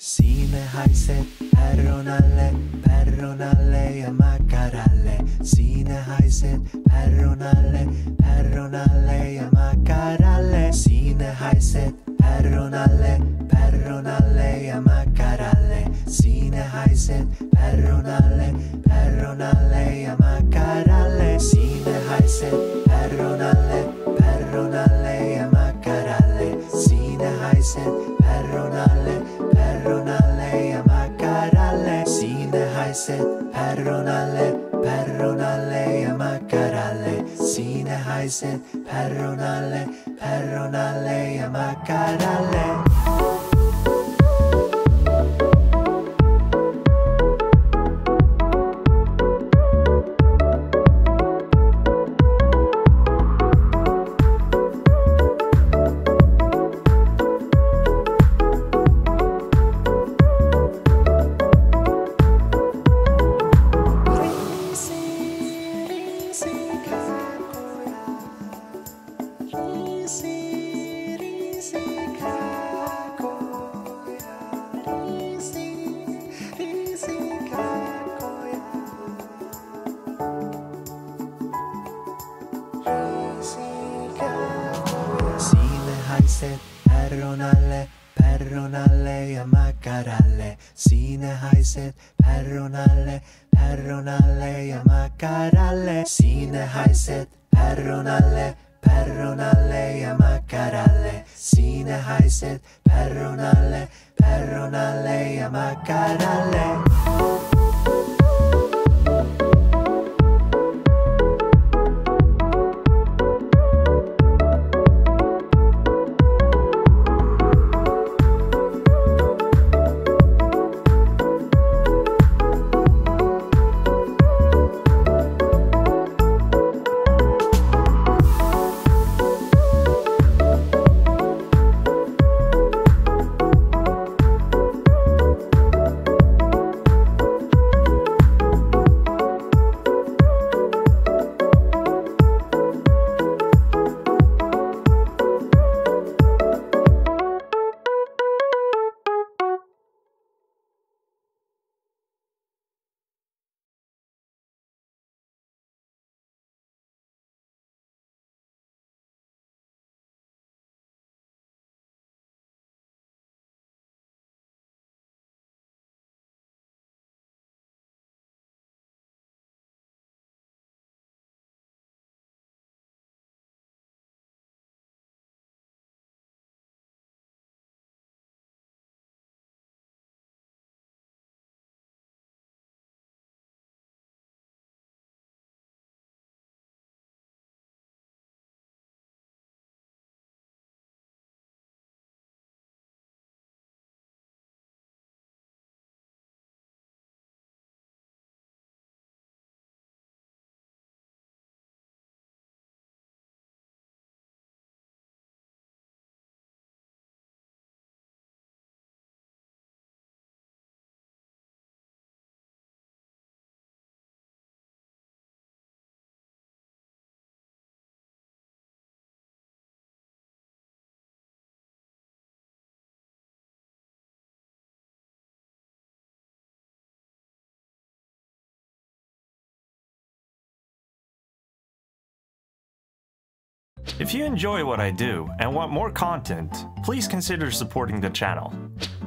Siinä haiset perronalle ja makaralle. Siinä haiset perronalle ja makaralle. Siinä haiset perronalle ja makaralle. Siinä haiset perronalle ja makaralle. Siinä haiset perronalle ja makaralle. Siinä haiset perronalle ja makaralle. Siinä haiset perronalle ja makaralle. Siinä haiset perronalle ja makaralle. Perronalle ja makaralle. Siinä haiset perronalle ja makaralle. Siinä haiset perronalle ja makaralle. Siinä haiset perronalle ja makaralle. If you enjoy what I do and want more content, please consider supporting the channel.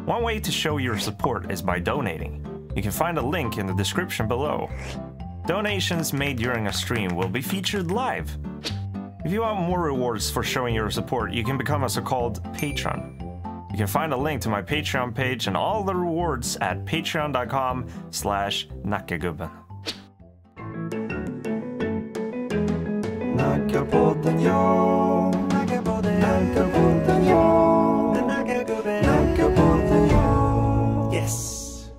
One way to show your support is by donating. You can find a link in the description below. Donations made during a stream will be featured live. If you want more rewards for showing your support, you can become a so-called patron. You can find a link to my Patreon page and all the rewards at patreon.com/Nackagubben. Nackapodden, ja. Nackapodden, ja. Nackagubben, Nackapodden, ja. Yes.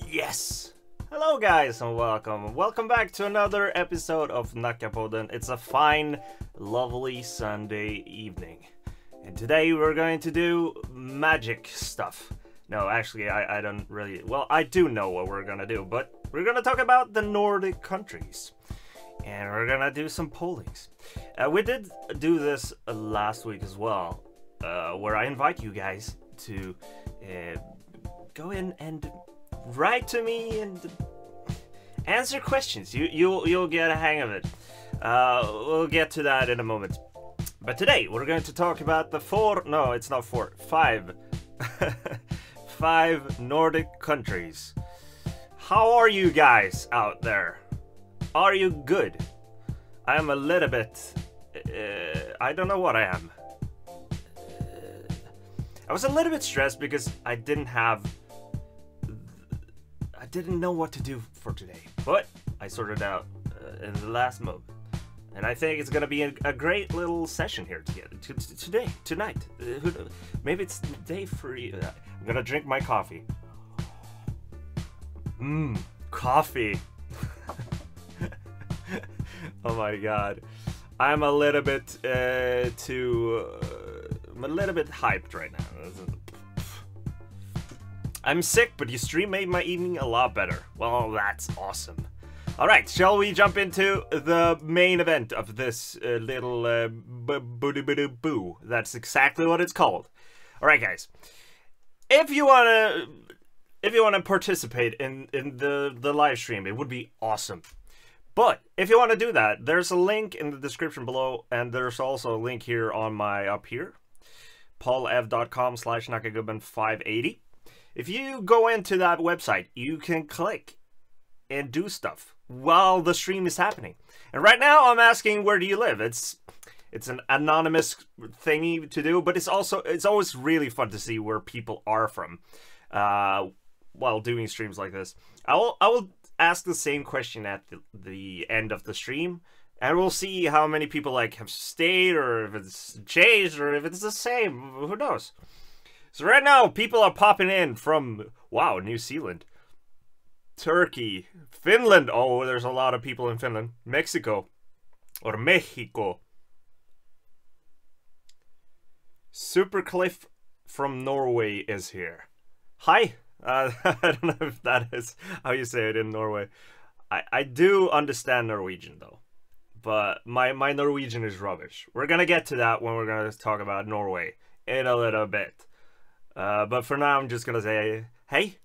Yes. Hello guys and welcome. Welcome back to another episode of NACKAPODDEN. It's a fine, lovely Sunday evening. And today we're going to do magic stuff. No, actually I don't really... Well, I do know what we're gonna do, but we're gonna talk about the Nordic countries. And we're gonna do some pollings. We did do this last week as well, where I invite you guys to go in and write to me and answer questions. You'll get a hang of it. We'll get to that in a moment. But today we're going to talk about the five five Nordic countries. How are you guys out there? Are you good? I am a little bit I don't know what I am. I was a little bit stressed because I didn't know what to do for today, but I sorted out in the last moment, and I think it's gonna be a great little session here together tonight. Maybe it's the day for you. I'm gonna drink my coffee. Coffee. Oh my god, I'm a little bit I'm a little bit hyped right now. I'm sick, but your stream made my evening a lot better. Well, that's awesome. Alright, shall we jump into the main event of this little boo? That's exactly what it's called. Alright, guys. If you wanna participate in the live stream, it would be awesome. But if you want to do that, there's a link in the description below, and there's also a link here on my up here, paulev.com/Nackagubben580. If you go into that website, you can click and do stuff while the stream is happening. And right now, I'm asking, where do you live? It's an anonymous thingy to do, but it's always really fun to see where people are from while doing streams like this. I will ask the same question at the end of the stream, and we'll see how many people have stayed, or if it's changed, or if it's the same. Who knows? So right now, people are popping in from, wow, New Zealand, Turkey, Finland. Oh, there's a lot of people in Finland. Mexico, or Mexico. Supercliff from Norway is here. Hi. I don't know if that is how you say it in Norway. I do understand Norwegian though, but my Norwegian is rubbish. We're gonna get to that when we're gonna talk about Norway in a little bit. But for now, I'm just gonna say hey.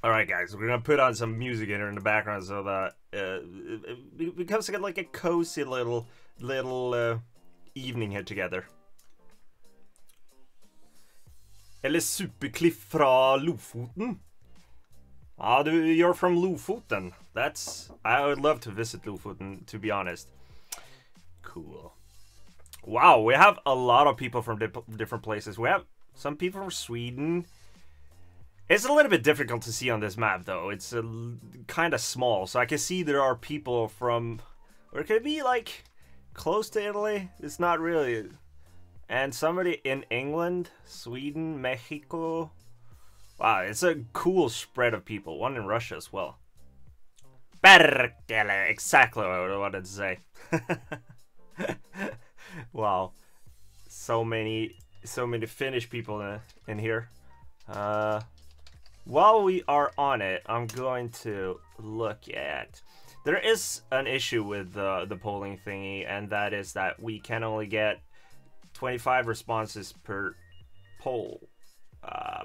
All right, guys, we're gonna put on some music in here in the background so that it becomes like a cozy little evening here together. Eller Supercliff fra Lofoten. Ah, you're from Lofoten. I would love to visit Lofoten, to be honest. Cool. Wow, we have a lot of people from different places. We have some people from Sweden. It's a little bit difficult to see on this map, though. It's kind of small, so I can see there are people from... Or it could be, close to Italy. It's not really... And somebody in England, Sweden, Mexico. Wow, it's a cool spread of people. One in Russia as well. Perkele, exactly what I wanted to say. Wow, so many Finnish people in here. While we are on it, I'm going to look at... There is an issue with the polling thingy, and that is that we can only get 25 responses per poll,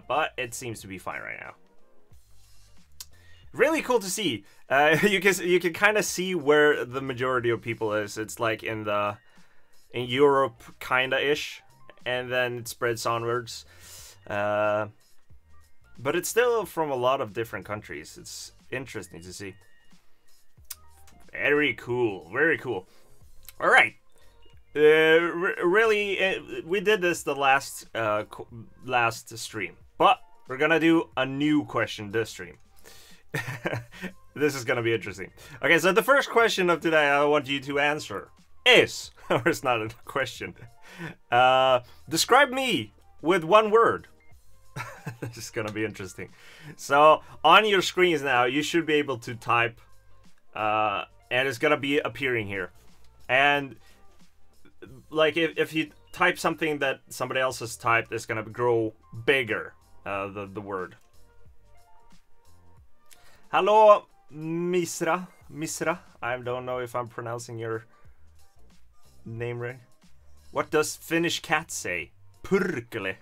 but it seems to be fine right now. Really cool to see. You can kind of see where the majority of people is. It's like in Europe, kinda ish, and then it spreads onwards. But it's still from a lot of different countries. It's interesting to see. Very cool, very cool. All right. Really, we did this the last stream, but we're gonna do a new question this stream. This is gonna be interesting. Okay, so the first question of today I want you to answer is, or it's not a question. Describe me with one word. This is gonna be interesting. So on your screens now, you should be able to type, and it's gonna be appearing here, and like if you type something that somebody else has typed, it's gonna grow bigger, the word. Hello, Misra. I don't know if I'm pronouncing your name right. What does Finnish cat say? Purkele.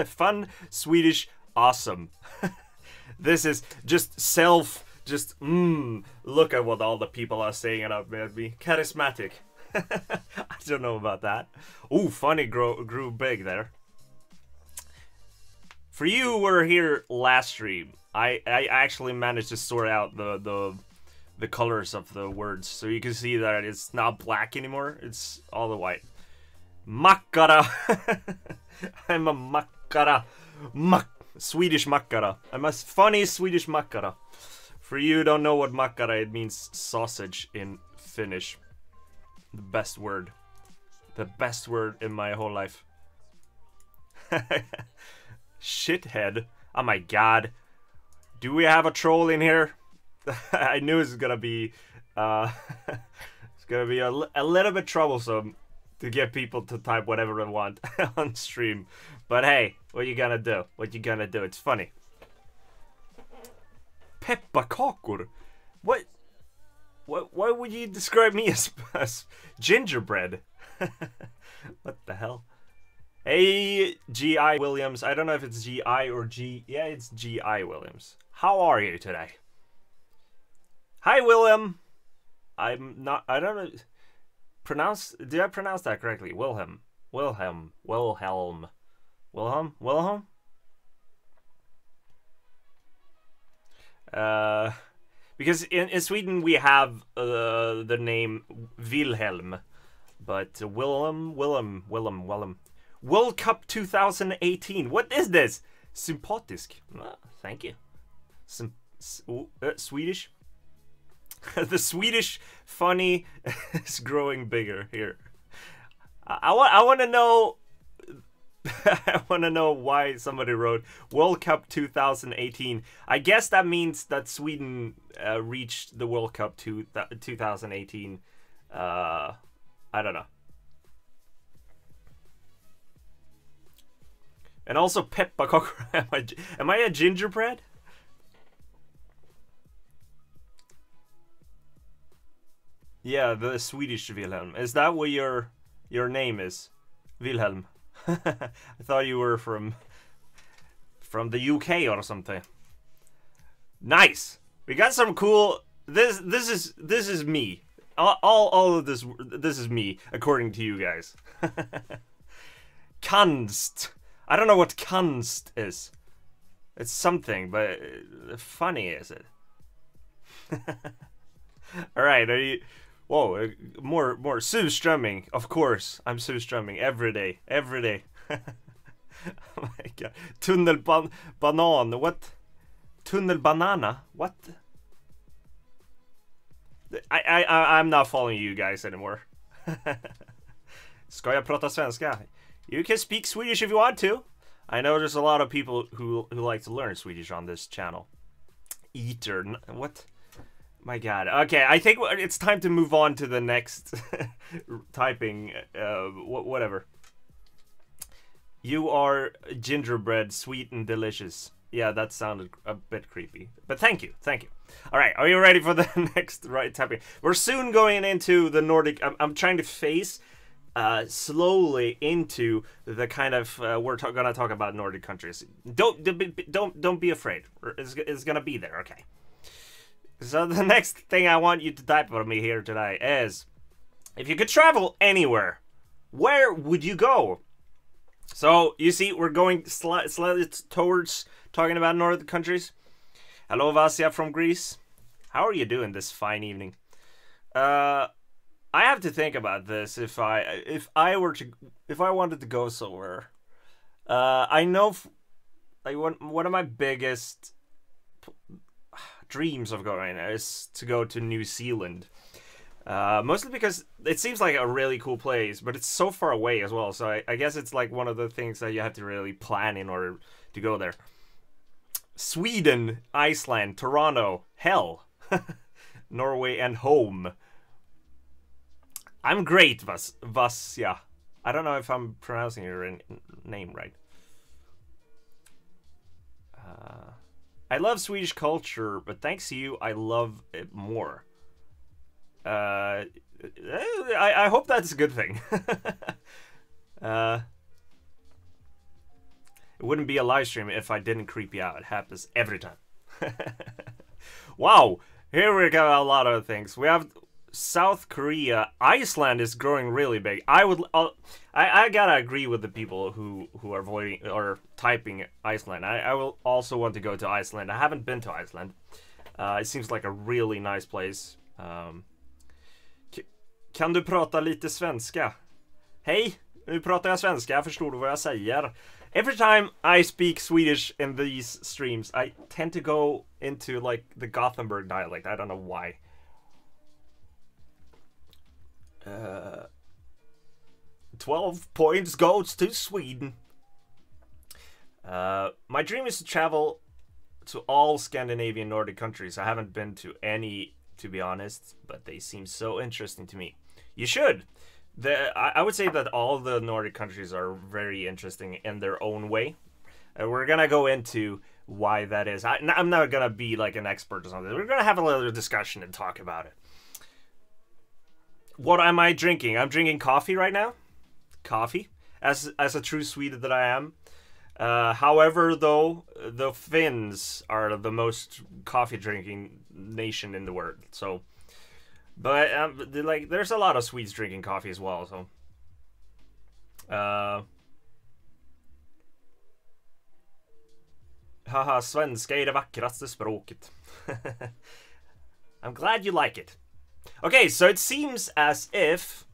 Fun, Swedish, awesome. This is just look at what all the people are saying about me. Charismatic. I don't know about that. Ooh, funny grew big there. For you who were here last stream, I actually managed to sort out the colors of the words, so you can see that it's not black anymore. It's all the white. Makkara. I'm a makkara. Swedish makkara. I'm a funny Swedish makkara. For you who don't know what makkara, it means sausage in Finnish. The best word. The best word in my whole life. Shithead. Oh my god. Do we have a troll in here? I knew it was gonna be it's gonna be a little bit troublesome to get people to type whatever they want on stream. But hey, what you gonna do? What you gonna do? It's funny. Pepparkakor? What would you describe me as gingerbread? What the hell? Hey, G.I. Williams. I don't know if it's G.I. or G... Yeah, it's G.I. Williams. How are you today? Hi, William. I'm not... I don't know... Did I pronounce that correctly? Wilhelm. Because in Sweden we have the name Wilhelm, but Willem. World Cup 2018. What is this? Sympatisk. Thank you. Swedish. The Swedish funny is growing bigger here. I want to know. I want to know why somebody wrote World Cup 2018. I guess that means that Sweden reached the World Cup 2018. I don't know. And also pepparkakor. Am I a gingerbread? Yeah, the Swedish Wilhelm. Is that what your name is? Wilhelm. I thought you were from the UK or something. Nice. We got some cool. This is me. All of this is me according to you guys. Kunst. I don't know what kunst is. It's something, but funny is it? All right. Are you? Whoa, more surströmming. Of course, I'm surströmming every day. Oh my god. Tunnelbanan. What? Tunnelbanana? What? I'm not following you guys anymore. Ska jag prata svenska? You can speak Swedish if you want to. I know there's a lot of people who like to learn Swedish on this channel. Eater. What? My god. Okay, I think it's time to move on to the next typing. Whatever. You are gingerbread, sweet and delicious. Yeah, that sounded a bit creepy. But thank you. Alright, are you ready for the next typing? We're soon going into the Nordic. I'm trying to phase slowly into the kind of we're gonna talk about Nordic countries. Don't be afraid. It's gonna be there, okay? So the next thing I want you to type for me here today is, if you could travel anywhere, where would you go? So you see, we're going slightly towards talking about Nordic countries. Hello, Vasya from Greece. How are you doing this fine evening? I have to think about this. If I wanted to go somewhere, I know, like one of my biggest dreams of going is to go to New Zealand. Mostly because it seems like a really cool place, but it's so far away as well. So I guess it's like one of the things that you have to really plan in order to go there. Sweden, Iceland, Toronto, hell, Norway, and home. I'm great, Vasya. I don't know if I'm pronouncing your name right. I love Swedish culture, but thanks to you, I love it more. I hope that's a good thing. It wouldn't be a live stream if I didn't creep you out. It happens every time. Wow, here we got a lot of things. We have South Korea. Iceland is growing really big. I gotta agree with the people who are voting or typing Iceland. I will also want to go to Iceland. I haven't been to Iceland. It seems like a really nice place. Kan du prata lite svenska? Hej, nu pratar jag svenska. Förstår du vad jag säger? Every time I speak Swedish in these streams, I tend to go into like the Gothenburg dialect. I don't know why. 12 points goes to Sweden. My dream is to travel to all Scandinavian Nordic countries. I haven't been to any, to be honest, but they seem so interesting to me. You should. I would say that all the Nordic countries are very interesting in their own way. We're gonna go into why that is. I'm not gonna be like an expert or something. We're gonna have a little discussion and talk about it. What am I drinking? I'm drinking coffee right now. Coffee, as a true Swede that I am. However, though, the Finns are the most coffee drinking nation in the world. So, but like, there's a lot of Swedes drinking coffee as well. So, haha, svenska är det vackraste språket. I'm glad you like it. Okay, so it seems as if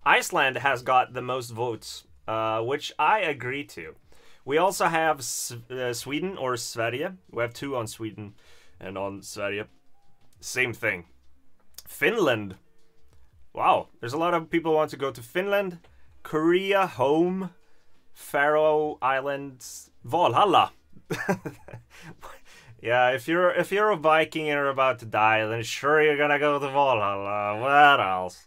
Iceland has got the most votes, which I agree to. We also have Sweden or Sverige. We have 2 on Sweden and on Sverige. Same thing. Finland. Wow, there's a lot of people who want to go to Finland. Korea, home. Faroe Islands. Valhalla. Yeah, if you're a Viking and you're about to die, then sure you're gonna go to Valhalla. What else?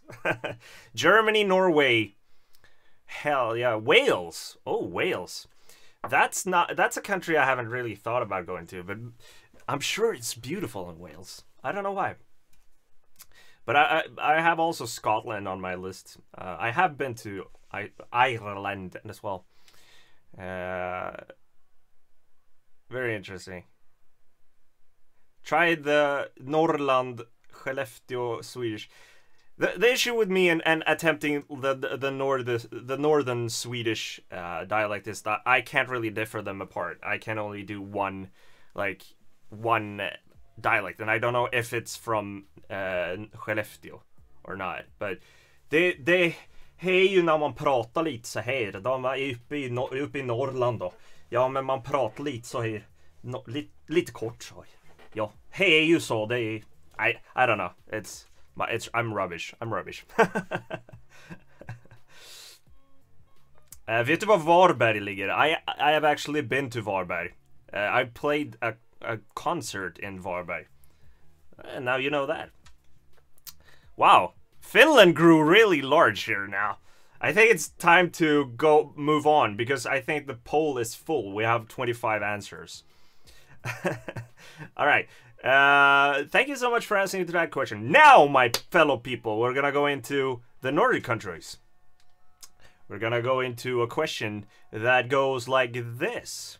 Germany, Norway. Hell yeah, Wales. Oh, Wales. That's a country I haven't really thought about going to, but I'm sure it's beautiful in Wales. I don't know why. But I have also Scotland on my list. I have been to Ireland as well. Very interesting. Try the Norrland, Skellefteå, Swedish. The issue with me and attempting the northern Swedish dialect is that I can't really differ them apart. I can only do one dialect, and I don't know if it's from Skellefteå or not. But det är ju när man pratar lite så här. De är uppe i Norrland då. Ja, men man pratar lite så här, lite kort så. Ja, det är ju så. Det är I don't know. I'm rubbish. I'm rubbish. Vet du var Varberg ligger? I have actually been to Varberg. I played a concert in Varberg. And now you know that. Wow. Finland grew really large here now. I think it's time to move on, because I think the poll is full. We have 25 answers. All right. Thank you so much for answering to that question. Now, my fellow people, we're gonna go into the Nordic countries. We're gonna go into a question that goes like this.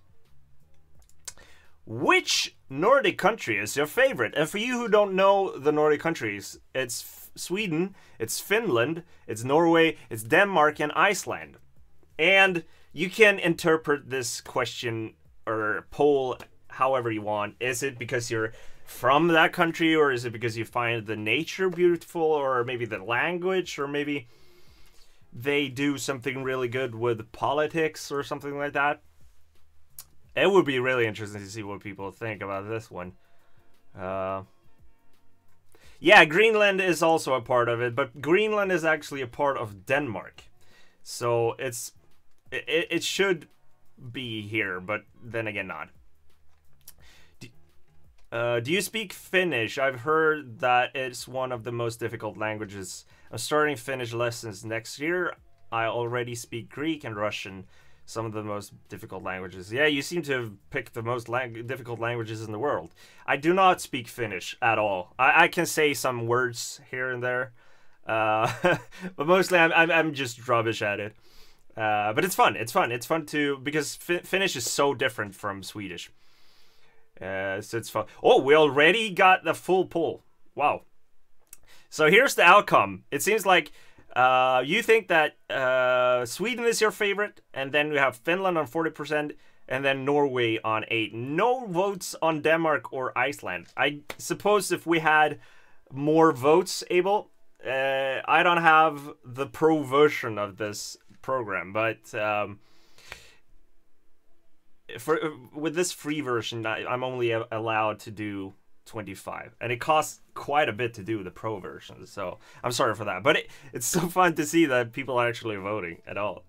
Which Nordic country is your favorite? And for you who don't know the Nordic countries, it's Sweden, it's Finland, it's Norway, it's Denmark, and Iceland. And you can interpret this question or poll however you want. Is it because you're from that country, or is it because you find the nature beautiful, or maybe the language, or maybe they do something really good with politics or something like that? It would be really interesting to see what people think about this one. Yeah, Greenland is also a part of it, but Greenland is actually a part of Denmark. So it should be here, but then again not. Do you speak Finnish? I've heard that it's one of the most difficult languages. I'm starting Finnish lessons next year. I already speak Greek and Russian, some of the most difficult languages. Yeah, you seem to have picked the most difficult languages in the world. I do not speak Finnish at all. I can say some words here and there. But mostly I'm just rubbish at it. But it's fun. It's fun. It's fun to because Finnish is so different from Swedish. So it's fun. Oh, we already got the full poll. Wow. So here's the outcome. It seems like you think that Sweden is your favorite, and then we have Finland on 40%, and then Norway on 8%. No votes on Denmark or Iceland. I suppose if we had more votes, Abel, I don't have the pro version of this program, but with this free version, I'm only allowed to do 25, and it costs quite a bit to do the pro version, so I'm sorry for that, but it's so fun to see that people are actually voting at all.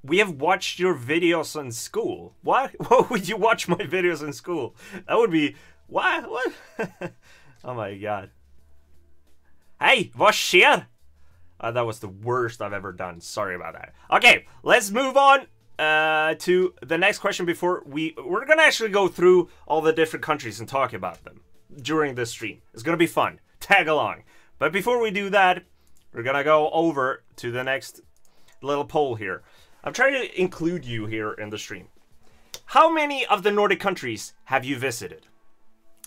We have watched your videos in school. What? What would you watch my videos in school? That would be what? Oh my god. Hey, vad sker? That was the worst I've ever done. Sorry about that. Okay, let's move on to the next question. Before we're gonna actually go through all the different countries and talk about them during this stream. It's gonna be fun. Tag along. But before we do that, we're gonna go over to the next little poll here. I'm trying to include you here in the stream. How many of the Nordic countries have you visited?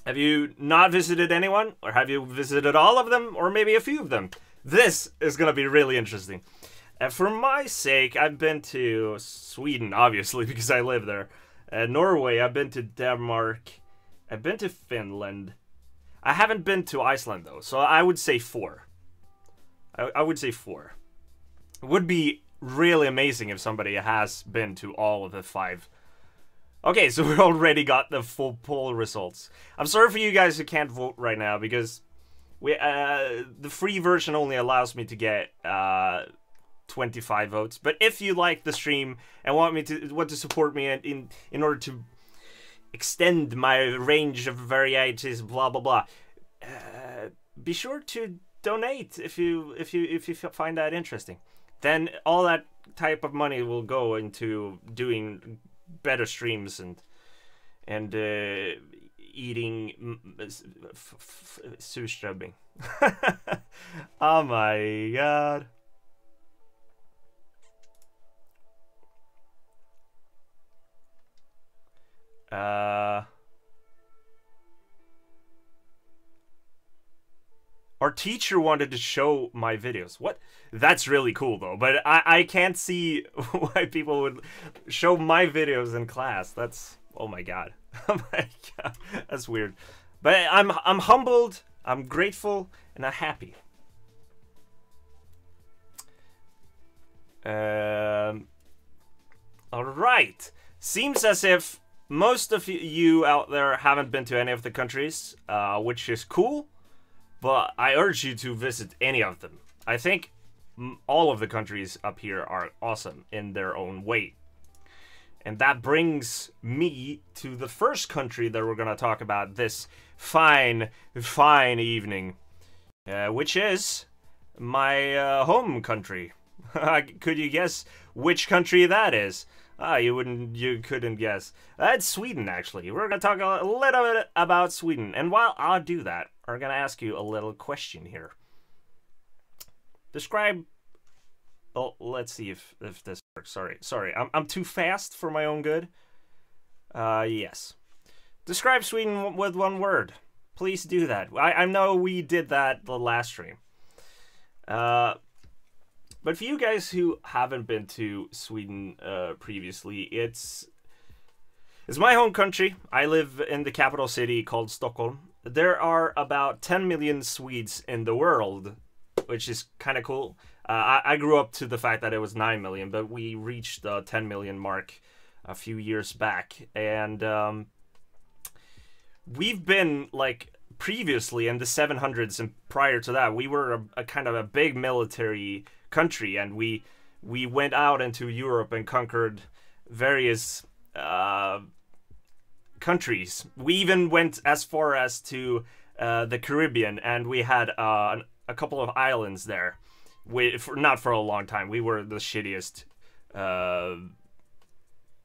Have you not visited anyone? Or have you visited all of them? Or maybe a few of them? This is going to be really interesting. For my sake, I've been to Sweden, obviously, because I live there. Norway, I've been to Denmark. I've been to Finland. I haven't been to Iceland, though, so I would say 4. I would say 4. It would be really amazing if somebody has been to all of the 5. Okay, so we already got the full poll results. I'm sorry for you guys who can't vote right now, because the free version only allows me to get 25 votes. But if you like the stream and want to support me in order to extend my range of varieties, blah blah blah, be sure to donate if you find that interesting. Then all that type of money will go into doing better streams and eating surströmming. Oh my god. Our teacher wanted to show my videos. What? That's really cool though, but I can't see why people would show my videos in class. That's, oh my god. Oh my god. That's weird. But I'm humbled, I'm grateful, and I'm happy. Alright. Seems as if most of you out there haven't been to any of the countries, which is cool. But I urge you to visit any of them. I think all of the countries up here are awesome in their own way. And that brings me to the first country that we're going to talk about this fine evening. Which is my home country. Could you guess which country that is? You couldn't guess. That's Sweden, actually. We're going to talk a little bit about Sweden. And while I do that, I'm going to ask you a little question here. Describe... Oh, let's see if this works. Sorry. I'm too fast for my own good. Yes. Describe Sweden with one word. Please do that. I know we did that the last stream. But for you guys who haven't been to Sweden previously, it's my home country. I live in the capital city called Stockholm. There are about 10 million Swedes in the world, which is kind of cool. I grew up to the fact that it was 9 million, but we reached the 10 million mark a few years back. And we've been, like, previously in the 700s and prior to that, we were a kind of a big military country, and we went out into Europe and conquered various countries. We even went as far as to the Caribbean, and we had a couple of islands there. Not for a long time. We were the shittiest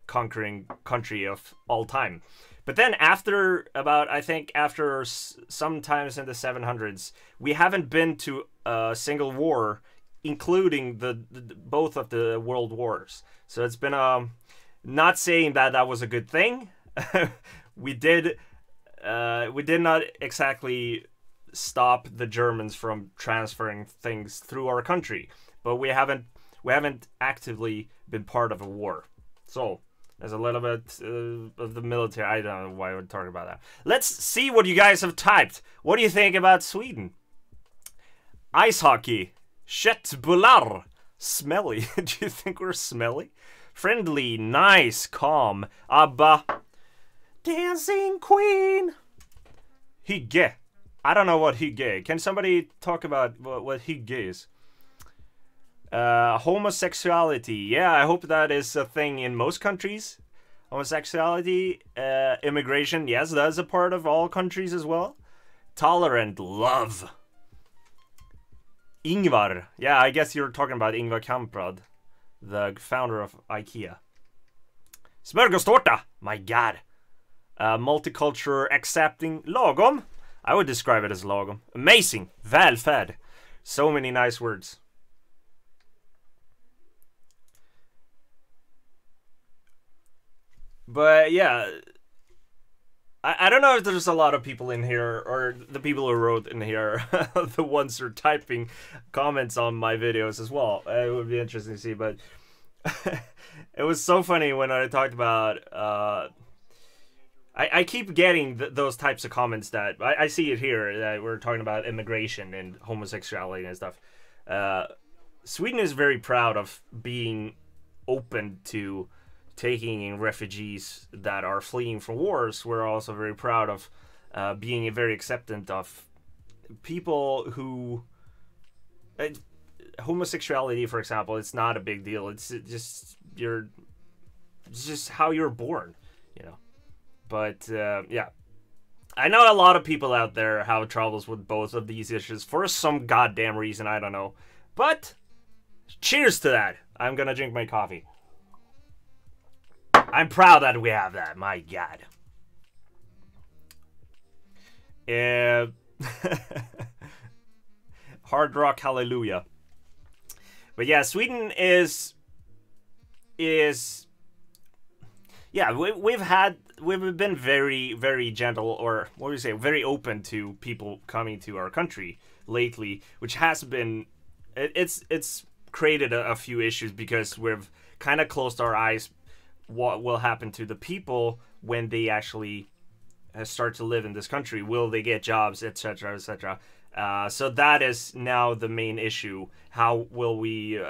conquering country of all time. But then after about, I think after sometimes in the 700s, we haven't been to a single war, including the both of the world wars. So it's been not saying that that was a good thing. we did not exactly stop the Germans from transferring things through our country, but we haven't actively been part of a war. So there's a little bit of the military. I don't know why I would talk about that. Let's see what you guys have typed. What do you think about Sweden? Ice hockey. Köttbullar. Smelly. Do you think we're smelly? Friendly, nice, calm. ABBA. Dancing Queen. Hygge. I don't know what hygge. Can somebody talk about what hygge is? Homosexuality. Yeah, I hope that is a thing in most countries. Homosexuality, immigration. Yes, that is a part of all countries as well. Tolerant, love. Ingvar. Yeah, I guess you're talking about Ingvar Kamprad, the founder of IKEA. Smörgåstårta. My God. Multicultural, accepting, lagom. I would describe it as lagom. Amazing. Välfärd. So many nice words. But yeah, I don't know if there's a lot of people in here, or the people who wrote in here, the ones who are typing comments on my videos as well. It would be interesting to see, but it was so funny when I talked about, I keep getting those types of comments that, I see it here, that we're talking about immigration and homosexuality and stuff. Sweden is very proud of being open to taking in refugees that are fleeing from wars. We're also very proud of being very acceptant of people who... homosexuality, for example, it's not a big deal. It's just how you're born, you know. But yeah, I know a lot of people out there have troubles with both of these issues for some goddamn reason. I don't know. But cheers to that. I'm gonna drink my coffee. I'm proud that we have that. My God. Hard rock hallelujah. But yeah, Sweden is yeah, we've been very, very gentle, or what do you say, very open to people coming to our country lately, which has been, it's created a few issues because we've kind of closed our eyes what will happen to the people when they actually start to live in this country. Will they get jobs, etc., etc. So that is now the main issue. How will we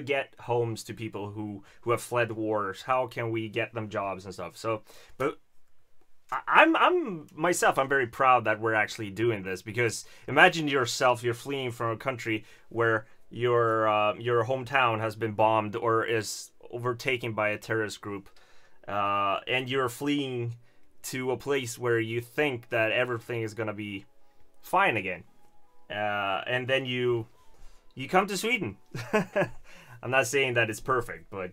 get homes to people who have fled wars? How can we get them jobs and stuff? So, but I'm myself, I'm very proud that we're actually doing this, because imagine yourself, you're fleeing from a country where your hometown has been bombed or is overtaken by a terrorist group, and you're fleeing to a place where you think that everything is gonna be fine again, and then you come to Sweden. I'm not saying that it's perfect, but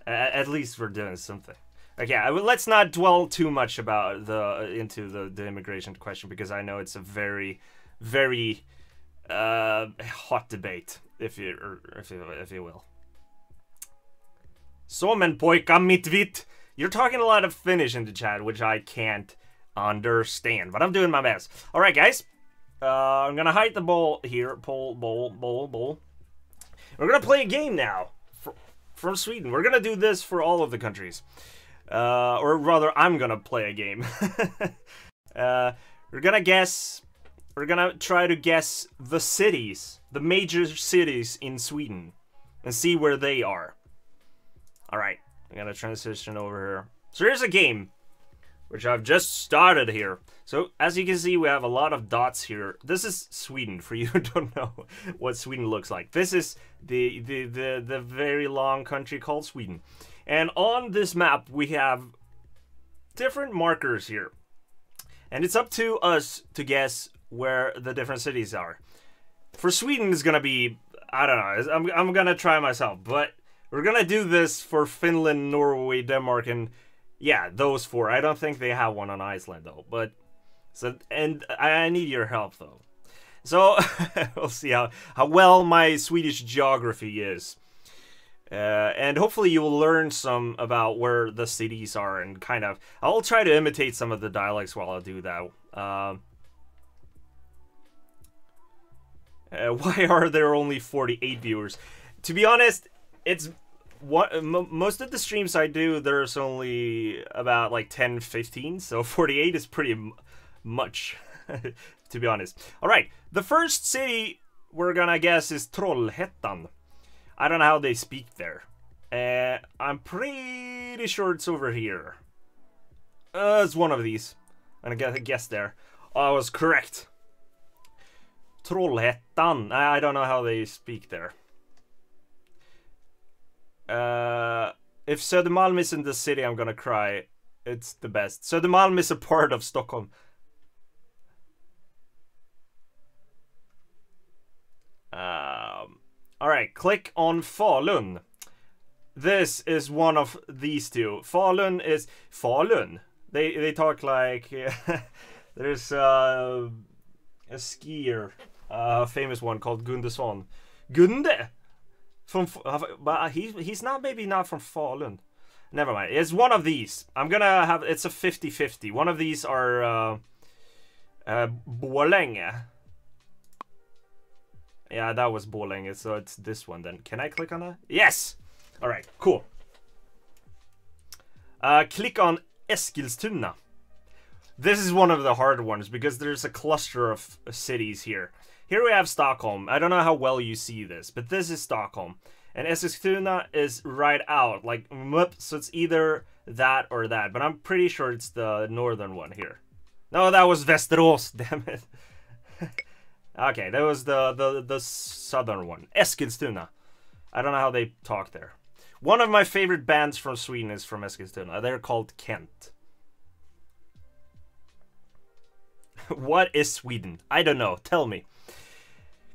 at least we're doing something. Okay, let's not dwell too much about into the immigration question, because I know it's a very, very hot debate, if you will. Suomen poika mitt vitt. You're talking a lot of Finnish in the chat, which I can't understand, but I'm doing my best. All right, guys. I'm gonna hide the bowl here. Bowl. We're gonna play a game now from Sweden. We're gonna do this for all of the countries, or rather, I'm gonna play a game. We're gonna guess. We're gonna try to guess the cities, the major cities in Sweden, and see where they are. All right, I'm gonna transition over here. So here's a game, which I've just started here. So as you can see, we have a lot of dots here. This is Sweden, for you who don't know what Sweden looks like. This is the very long country called Sweden. And on this map, we have different markers here. And it's up to us to guess where the different cities are. For Sweden, it's gonna be, I don't know, I'm gonna try myself, but we're gonna do this for Finland, Norway, Denmark, and Yeah, those 4. I don't think they have one on Iceland though. But so, and I need your help though. So we'll see how well my Swedish geography is. And hopefully you will learn some about where the cities are and kind of... I'll try to imitate some of the dialects while I do that. Why are there only 48 viewers? To be honest, it's... most of the streams I do, there's only about like 10, 15. So 48 is pretty much, to be honest. Alright, the first city we're gonna guess is Trollhättan. I don't know how they speak there. I'm pretty sure it's over here. It's one of these. I'm gonna guess there. Oh, I was correct. Trollhättan. I don't know how they speak there. If Södermalm is in the city, I'm gonna cry. It's the best. Södermalm is a part of Stockholm. Alright, click on Falun. This is one of these two. Falun is... Falun? They talk like... there's a skier, a famous one called Gundeson. Gunde? But he's not, maybe not from Falun. Never mind. It's one of these. I'm gonna have... It's a 50-50. One of these are... Borlänge. Yeah, that was Borlänge, so it's this one then. Can I click on that? Yes! Alright, cool. Click on Eskilstuna. This is one of the hard ones because there's a cluster of cities here. Here we have Stockholm. I don't know how well you see this, but this is Stockholm. And Eskilstuna is right out, like, so it's either that or that. But I'm pretty sure it's the northern one here. No, that was Västerås, damn it. Okay, that was the southern one. Eskilstuna. I don't know how they talk there. One of my favorite bands from Sweden is from Eskilstuna. They're called Kent. What is Sweden? I don't know. Tell me.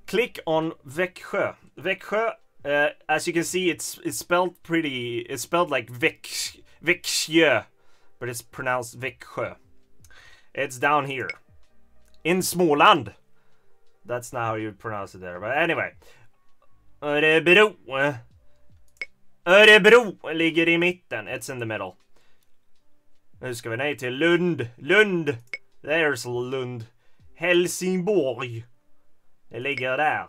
Click on Växjö. Växjö, as you can see, it's spelled pretty... It's spelled like Växjö, but it's pronounced Växjö. It's down here. In Småland. That's not how you pronounce it there, but anyway. Örebro. Örebro ligger I mitten. It's in the middle. Nu ska vi ner till Lund. Lund. There's Lund. Helsingborg. Det ligger där.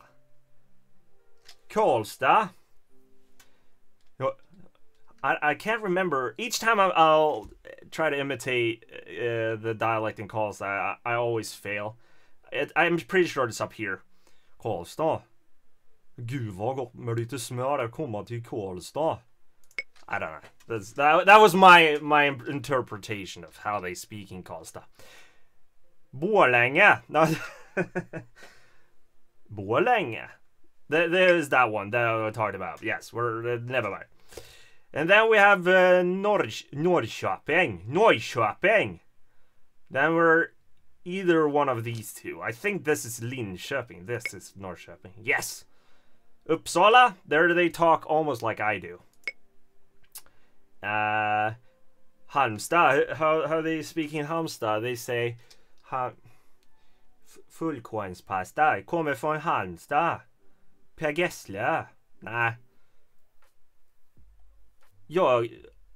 Karlstad. I can't remember. Each time I'll try to imitate the dialect in Karlstad, I always fail. I'm pretty sure it's up here. Karlstad. Gud vad gott med lite smör att komma till Karlstad. I don't know. That was my interpretation of how they speak in Karlstad. Borlänge. No. Borlänge. There's that one that I talked about. Yes, we're never mind. And then we have Norrköping. Norrköping. Then we're either one of these two. I think this is Linköping. This is Norrköping. Yes. Uppsala. There they talk almost like I do. Halmstad. How they speak in Halmstad? They say fullkornspasta kommer från Halmstad. Per Gessle. Nej.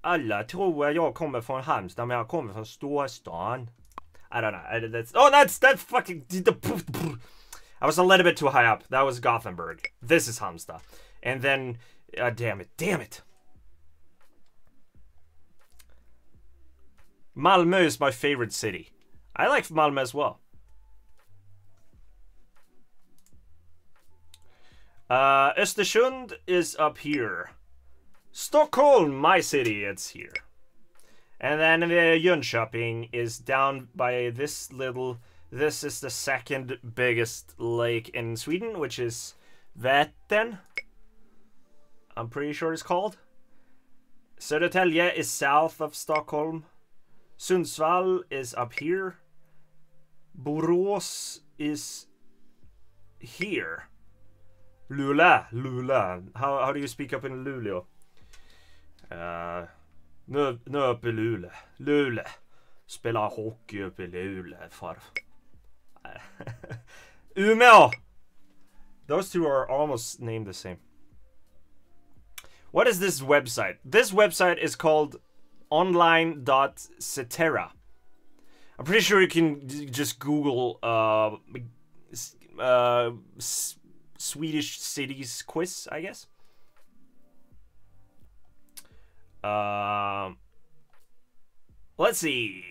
Alla tror jag kommer från Halmstad, men jag kommer från storstan. I don't know. That's fucking... I was a little bit too high up. That was Gothenburg. This is Halmstad. And then... damn it. Malmö is my favorite city. I like Malmö as well. Östersund is up here. Stockholm, my city, it's here. And then Jönköping is down by this little... This is the second biggest lake in Sweden, which is Vättern. I'm pretty sure it's called. Södertälje is south of Stockholm. Sundsvall is up here. Borås is here. Luleå. How do you speak up in Luleå? Nu uppe i Luleå. Luleå. Spelar hockey uppe i Luleå, far. Umeå! Those two are almost named the same. What is this website? This website is called online.cetera. I'm pretty sure you can just Google Swedish cities quiz, I guess. Let's see.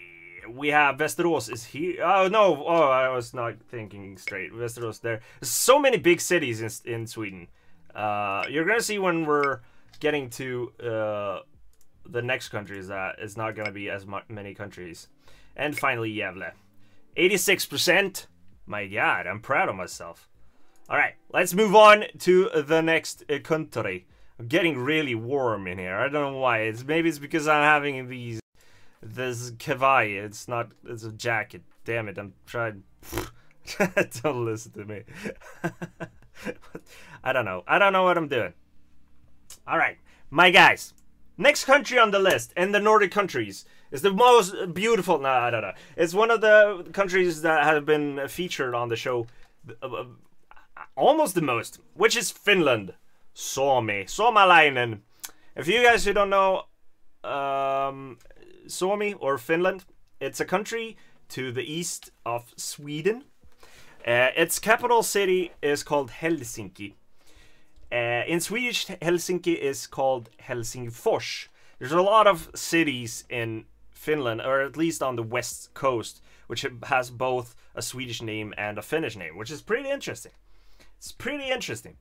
We have Västerås is here. Oh no! Oh, I was not thinking straight. Västerås there. There's so many big cities in Sweden. You're gonna see when we're getting to the next countries that it's not gonna be as many countries. And finally, Gävle. 86%. My God, I'm proud of myself. All right, let's move on to the next country. I'm getting really warm in here. I don't know why. Maybe it's because I'm having this kawaii. It's a jacket. Damn it, I'm trying. Don't listen to me. I don't know. I don't know what I'm doing. All right, my guys. Next country on the list, in the Nordic countries, is the most beautiful. No, I don't know. It's one of the countries that have been featured on the show almost the most, which is Finland. Suomi. Suomalainen. If you guys who don't know Suomi or Finland, it's a country to the east of Sweden. Its capital city is called Helsinki. In Swedish, Helsinki is called Helsingfors. There's a lot of cities in Finland, or at least on the west coast, which has both a Swedish name and a Finnish name, which is pretty interesting. It's pretty interesting.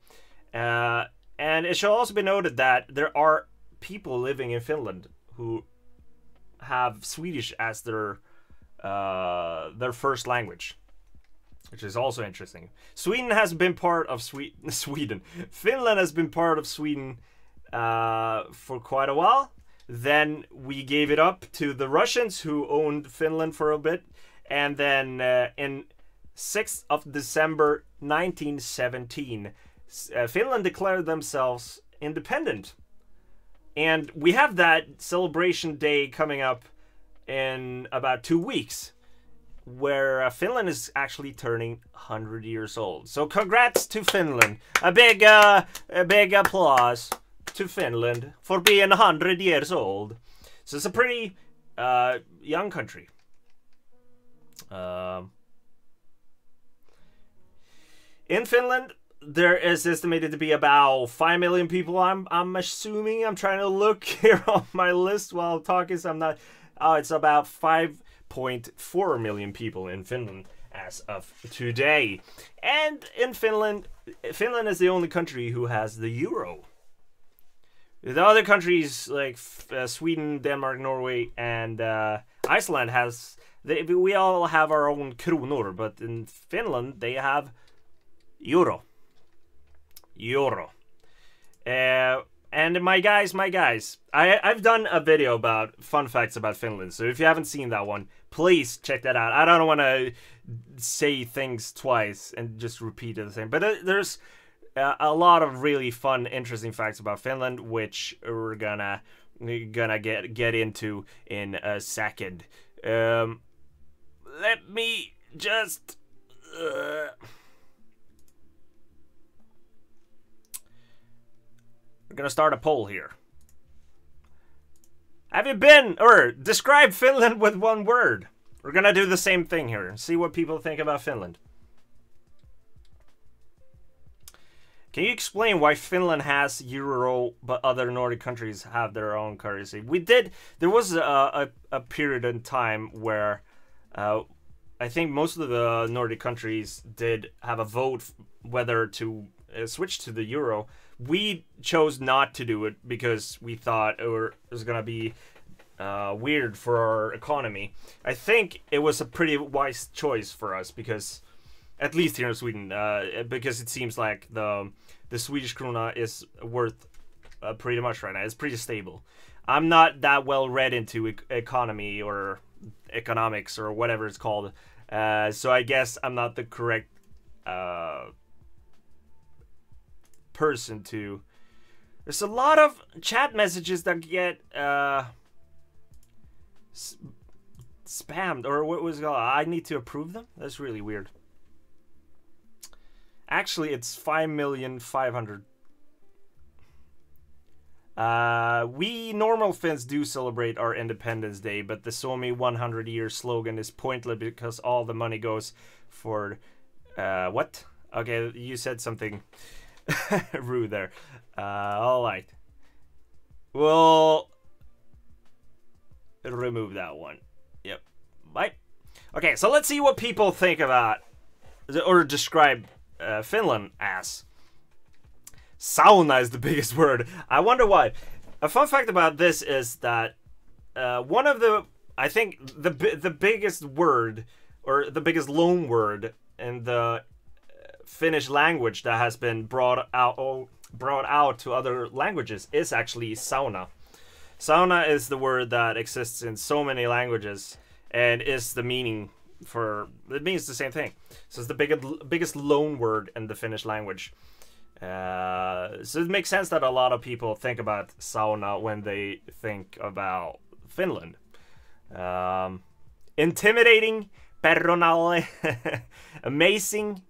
And it should also be noted that there are people living in Finland who have Swedish as their first language, which is also interesting. Sweden has been part of Sweden. Finland has been part of Sweden for quite a while. Then we gave it up to the Russians, who owned Finland for a bit. And then in 6th of December 1917, Finland declared themselves independent. And we have that celebration day coming up in about 2 weeks, where Finland is actually turning 100 years old. So congrats to Finland. A big applause to Finland for being 100 years old. So it's a pretty young country. In Finland, there is estimated to be about 5 million people. I'm assuming. I'm trying to look here on my list while talking, so I'm not. Oh, it's about 5.4 million people in Finland as of today. And in Finland is the only country who has the euro. The other countries like Sweden, Denmark, Norway, and Iceland we all have our own kronor, but in Finland they have euro. And my guys, I've done a video about fun facts about Finland, so if you haven't seen that one, please check that out. I don't want to say things twice and just repeat it the same, but there's a lot of really fun, interesting facts about Finland, which we're gonna get into in a second. Let me just we're gonna start a poll here. Have you been, or describe Finland with one word? We're gonna do the same thing here. See what people think about Finland. Can you explain why Finland has euro, but other Nordic countries have their own currency? There was a period in time where I think most of the Nordic countries did have a vote whether to switch to the euro. We chose not to do it because we thought it was going to be weird for our economy. I think it was a pretty wise choice for us because, at least here in Sweden, because it seems like the Swedish krona is worth pretty much right now. It's pretty stable. I'm not that well read into economy or economics or whatever it's called, so I guess I'm not the correct person to. There's a lot of chat messages that get spammed, or what was it called? I need to approve them? That's really weird. Actually, it's 5,500,000. We normal Finns do celebrate our Independence Day, but the Suomi 100-year slogan is pointless because all the money goes for... what? Okay, you said something rude there. Alright. We'll remove that one. Yep. Bye. Okay, so let's see what people think about, or describe Finland as. Sauna is the biggest word. I wonder why. A fun fact about this is that one of the, I think the biggest word, or the biggest loan word in the Finnish language that has been brought out to other languages is actually sauna. Sauna is the word that exists in so many languages and is the meaning for, it means the same thing. So it's the biggest loan word in the Finnish language. So it makes sense that a lot of people think about sauna when they think about Finland. Intimidating, perronalle, amazing,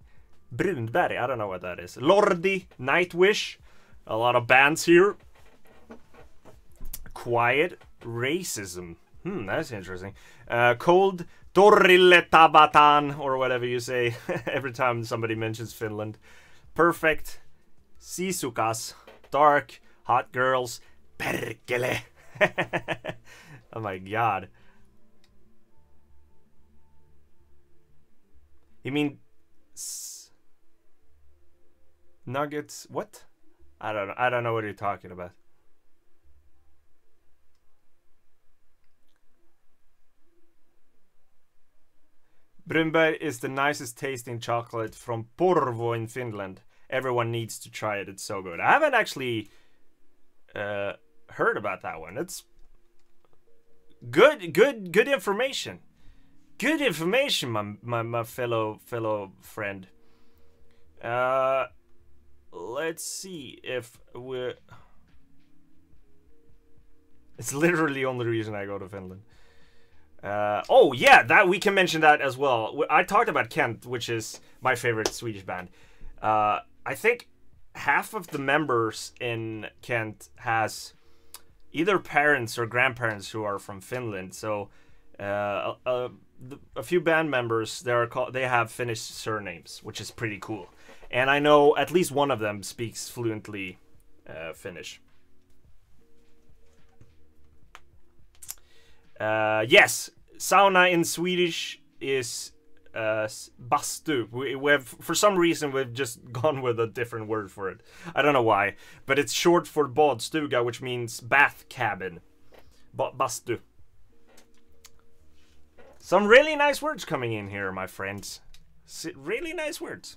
Brunberg, I don't know what that is. Lordi, Nightwish, a lot of bands here. Quiet, racism, that's interesting. Cold, torrille tabatan, or whatever you say every time somebody mentions Finland. Perfect, sisukas, dark, hot girls, perkele. Oh my god. You mean nuggets? What? I don't know what you're talking about. Brunberg is the nicest tasting chocolate from Porvoo in Finland. Everyone needs to try it. It's so good. I haven't actually heard about that one. It's good information. Good information, my fellow friend. Let's see if we're... It's literally the only reason I go to Finland. Oh yeah, that we can mention that as well. I talked about Kent, which is my favorite Swedish band. I think half of the members in Kent has either parents or grandparents who are from Finland. So a few band members, they have Finnish surnames, which is pretty cool. And I know at least one of them speaks fluently Finnish. Yes, sauna in Swedish is bastu. We have, for some reason, we've just gone with a different word for it. I don't know why, but it's short for badstuga, which means bath cabin. Bastu. Some really nice words coming in here, my friends. Really nice words.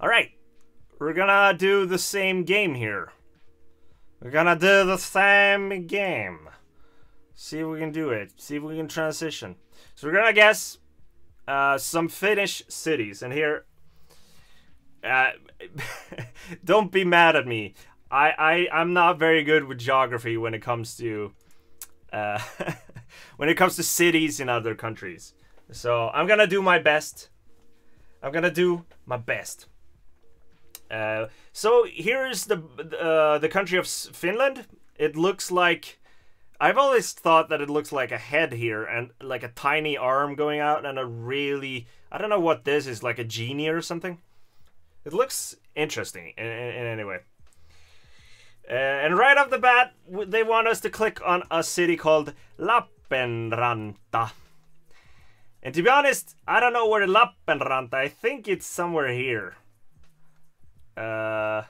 Alright, we're gonna do the same game here. We're gonna do the same game. See if we can do it. See if we can transition. So we're gonna guess some Finnish cities. And here, don't be mad at me. I'm not very good with geography when it comes to when it comes to cities in other countries. So I'm gonna do my best. I'm gonna do my best. So here's the country of Finland. It looks like, I've always thought that it looks like a head here and like a tiny arm going out and a really, I don't know what this is, like a genie or something. It looks interesting in any way. And right off the bat, they want us to click on a city called Lappeenranta. And to be honest, I don't know where Lappeenranta. I think it's somewhere here. There.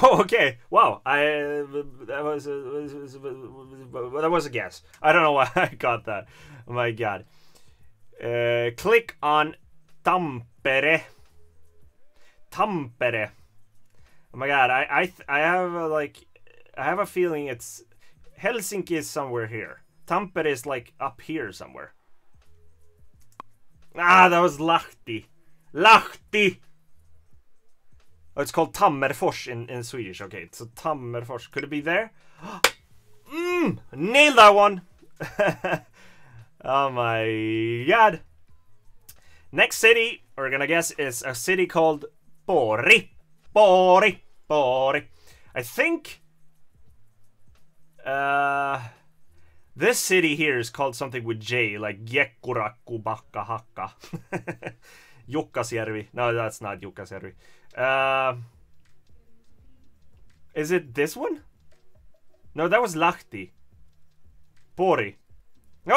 Oh, okay. Wow. That was a guess. I don't know why I got that. Oh my god. Click on Tampere. Tampere. Oh my god. I have I have a feeling it's Helsinki is somewhere here. Tampere is like up here somewhere. Ah, that was Lahti. Lahti. Oh, it's called Tammerfors in Swedish. Okay, so Tammerfors. Could it be there? Nailed that one. Oh my god. Next city we're gonna guess is a city called Pori. I think this city here is called something with J, like Gekkurakku Bakka Hakka. Jukkasjärvi. No, that's not Jukkasjärvi. Is it this one? No, that was Lahti. Pori. No!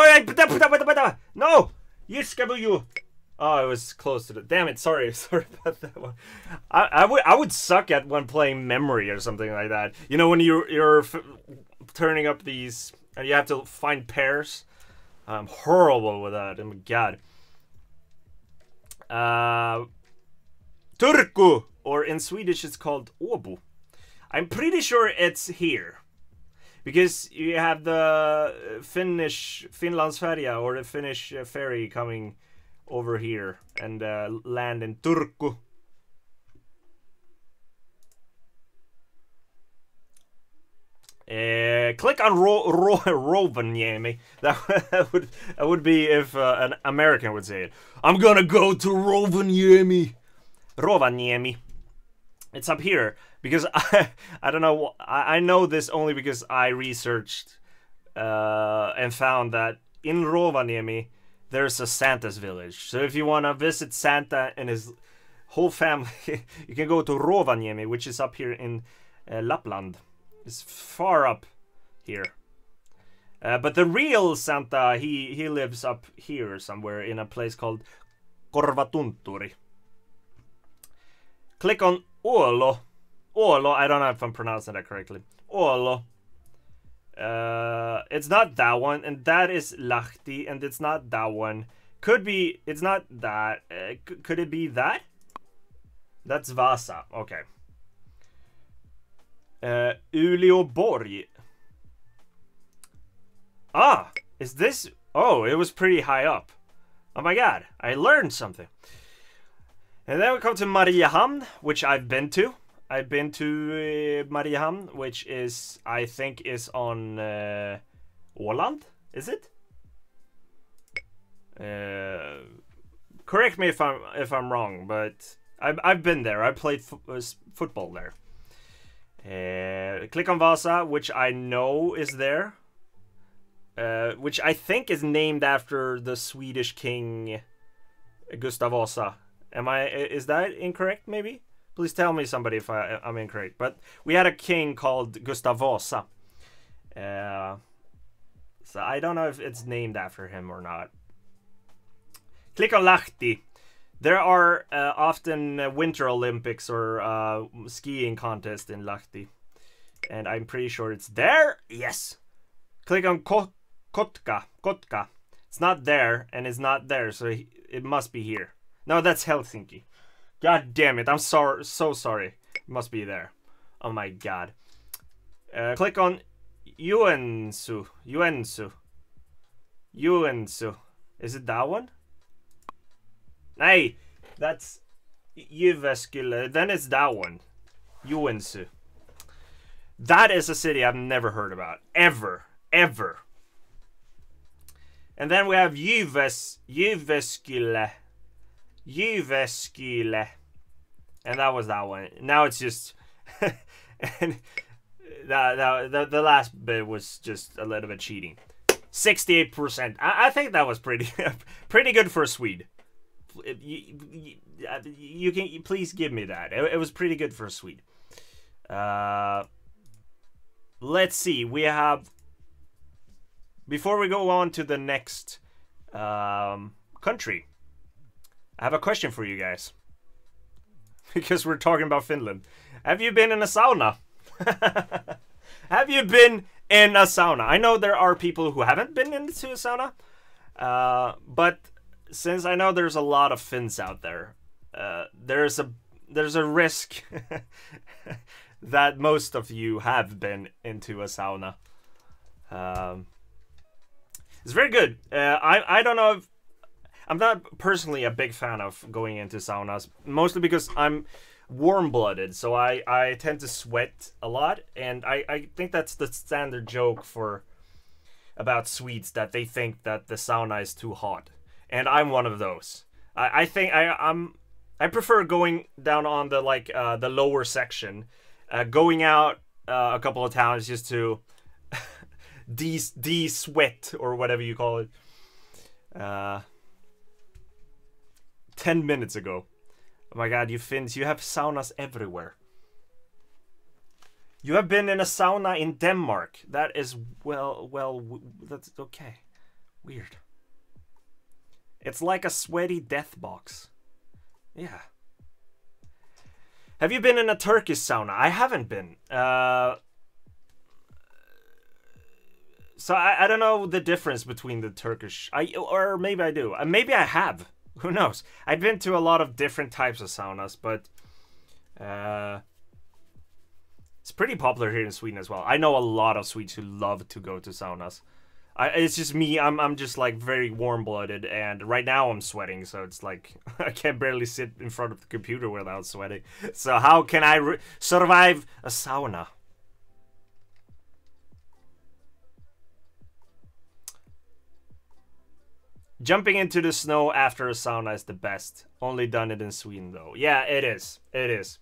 Jiskabuju! Oh, it was close to the... Damn it, sorry about that one. I would suck at when playing memory or something like that. You know, when you're turning up these... and you have to find pairs. I'm horrible with that, oh my god. Turku! Or in Swedish it's called Åbo. I'm pretty sure it's here. Because you have the Finlandsfärja or the Finnish ferry coming over here and land in Turku. Click on Rovaniemi. That would be if an American would say it. I'm gonna go to Rovaniemi. Rovaniemi. It's up here because I don't know. I know this only because I researched and found that in Rovaniemi there's a Santa's village. So if you want to visit Santa and his whole family, you can go to Rovaniemi, which is up here in Lapland. It's far up here. But the real Santa, he lives up here somewhere in a place called Korvatunturi. Click on Ålo. Ålo, I don't know if I'm pronouncing that correctly. Ålo. It's not that one, and that is Lahti, and it's not that one. Could be, it's not that. Could it be that? That's Vasa, okay. Uleåborg. Ah, is this? Oh, it was pretty high up. Oh my god, I learned something. And then we come to Mariehamn, which I've been to. I've been to Mariehamn, which is, I think, is on Åland. Is it? Correct me if I'm wrong, but I've been there. I played football there. Click on Vasa, which I know is there. Which I think is named after the Swedish king Gustav Vasa. Is that incorrect maybe? Please tell me somebody if I'm incorrect. But we had a king called Gustav Vasa. So I don't know if it's named after him or not. Click on Lahti. There are often Winter Olympics or skiing contests in Lahti. And I'm pretty sure it's there. Yes. Click on Kotka. It's not there, and it's not there, so it must be here. No, that's Helsinki. God damn it, I'm so sorry. It must be there. Oh my god. Click on Joensuu. Is it that one? Hey, that's Jyväskylä. Then it's that one. Joensuu. That is a city I've never heard about. Ever. And then we have Jyväskylä. And that was that one. Now it's just... and the last bit was just a little bit cheating. 68%. I think that was pretty good for a Swede. You can please give me that. It was pretty good for a Swede. Let's see. We have... Before we go on to the next country, I have a question for you guys. Because we're talking about Finland. Have you been in a sauna? Have you been in a sauna? I know there are people who haven't been into a sauna. But since I know there's a lot of Finns out there, there's a risk that most of you have been into a sauna. It's very good. I don't know if... I'm not personally a big fan of going into saunas, mostly because I'm warm-blooded, so I tend to sweat a lot, and I think that's the standard joke about Swedes, that they think that the sauna is too hot, and I'm one of those. I think I prefer going down on the the lower section, going out a couple of towns just to de-sweat or whatever you call it. 10 minutes ago. Oh my god, you Finns, you have saunas everywhere. You have been in a sauna in Denmark. That is, well, that's okay. Weird. It's like a sweaty death box. Yeah. Have you been in a Turkish sauna? I haven't been. So I don't know the difference between the Turkish... or maybe I do. Maybe I have. Who knows? I've been to a lot of different types of saunas, but... it's pretty popular here in Sweden as well. I know a lot of Swedes who love to go to saunas. It's just me, I'm just like very warm-blooded, and right now I'm sweating, so it's like I can barely sit in front of the computer without sweating. So how can I survive a sauna? Jumping into the snow after a sauna is the best. Only done it in Sweden though. Yeah, it is. It is.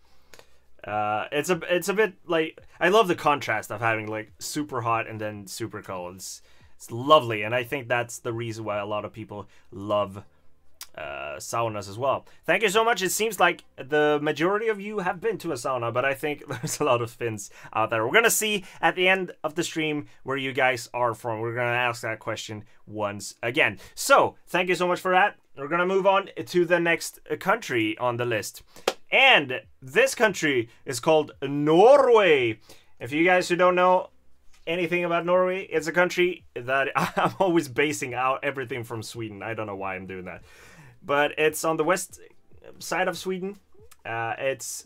It's a bit like, I love the contrast of having like super hot and then super cold. It's lovely, and I think that's the reason why a lot of people love saunas as well. Thank you so much. It seems like the majority of you have been to a sauna, but I think there's a lot of Finns out there. We're gonna see at the end of the stream where you guys are from. We're gonna ask that question once again. So thank you so much for that. We're gonna move on to the next country on the list, and this country is called Norway. If you guys who don't know anything about Norway, it's a country that I'm always basing out everything from Sweden. I don't know why I'm doing that, but it's on the west side of Sweden. It's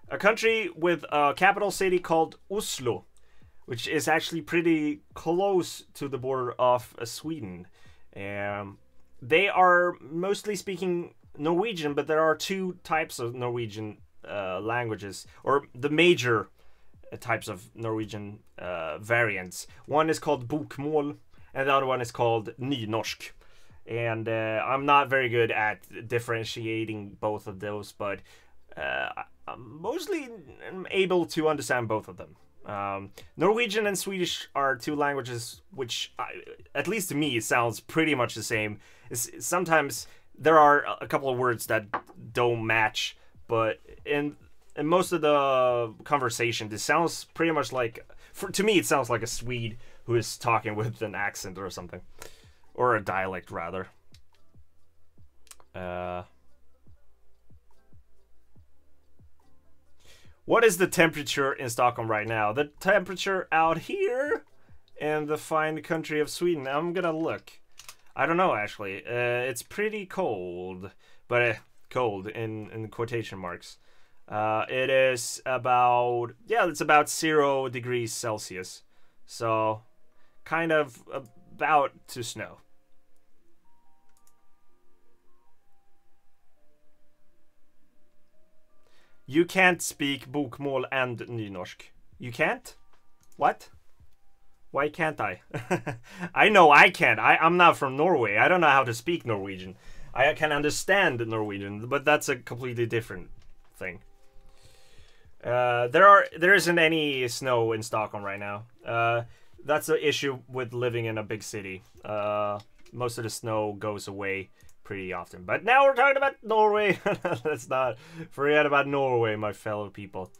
a country with a capital city called Oslo, which is actually pretty close to the border of Sweden. They are mostly speaking Norwegian, but there are two types of Norwegian languages, or the major types of Norwegian variants. One is called bokmål, and the other one is called nynorsk. And I'm not very good at differentiating both of those, but I'm mostly able to understand both of them. Norwegian and Swedish are two languages which, at least to me, sounds pretty much the same. Sometimes there are a couple of words that don't match, but in most of the conversation, this sounds pretty much like, to me, it sounds like a Swede who is talking with an accent or something. Or a dialect, rather. What is the temperature in Stockholm right now? The temperature out here in the fine country of Sweden. I'm gonna look. I don't know, actually. It's pretty cold, but cold in quotation marks. It is about, yeah, it's about 0 degrees Celsius. So, kind of about to snow. You can't speak bokmål and nynorsk. You can't? What? Why can't I? I know I can't. I'm not from Norway. I don't know how to speak Norwegian. I can understand Norwegian, but that's a completely different thing. There isn't any snow in Stockholm right now. That's the issue with living in a big city. Most of the snow goes away pretty often. But now we're talking about Norway. Let's not forget about Norway, my fellow people.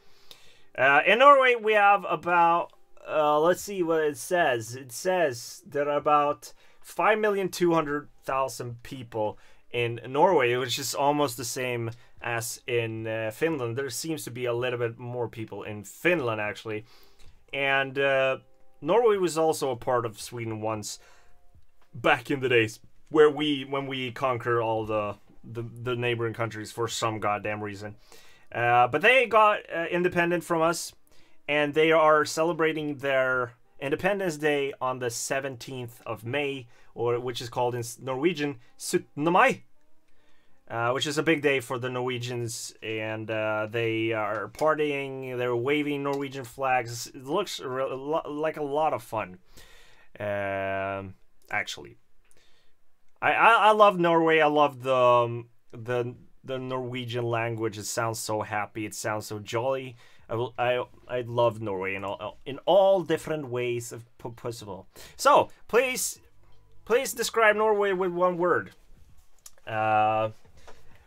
In Norway, we have about, let's see what it says. It says there are about 5,200,000 people in Norway, which is almost the same as in Finland. There seems to be a little bit more people in Finland, actually. And Norway was also a part of Sweden once, back in the days, where when we conquer all the neighboring countries for some goddamn reason. But they got independent from us, and they are celebrating their Independence Day on the 17th of May, or which is called in Norwegian 17. Mai, which is a big day for the Norwegians, and they are partying, they're waving Norwegian flags. It looks like a lot of fun, actually. I love Norway. I love the Norwegian language. It sounds so happy. It sounds so jolly. I love Norway in all different ways of possible. So please describe Norway with one word. How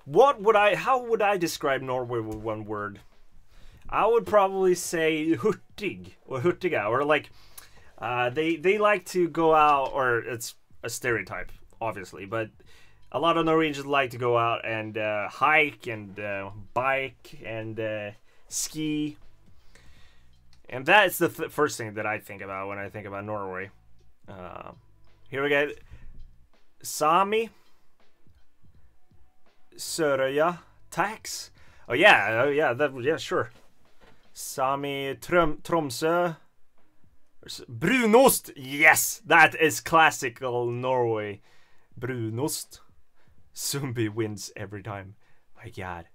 would I describe Norway with one word? I would probably say hurtig or hurtiga, or like they like to go out, or it's a stereotype, obviously, but a lot of Norwegians like to go out and hike and bike and ski, and that's the first thing that I think about when I think about Norway. Here we go. Sami, Sørøya, tax. Oh yeah, sure. Sami, Tromsø, brunost. Yes, that is classical Norway. Brunost. Sundby wins every time. My God.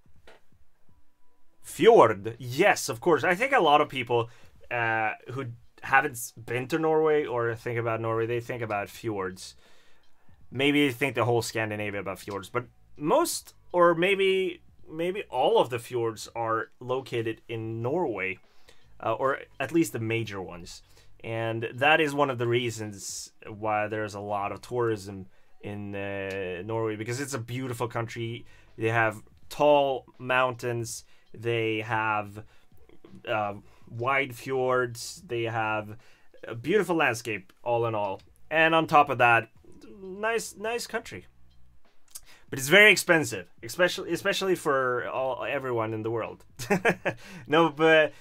Fjord. Yes, of course. I think a lot of people who haven't been to Norway or think about Norway, they think about fjords. Maybe they think the whole Scandinavia about fjords, but most, or maybe all of the fjords are located in Norway, or at least the major ones. And that is one of the reasons why there's a lot of tourism in Norway, because it's a beautiful country. They have tall mountains, they have wide fjords, they have a beautiful landscape, all in all. And on top of that, nice country. But it's very expensive, especially for everyone in the world. No, but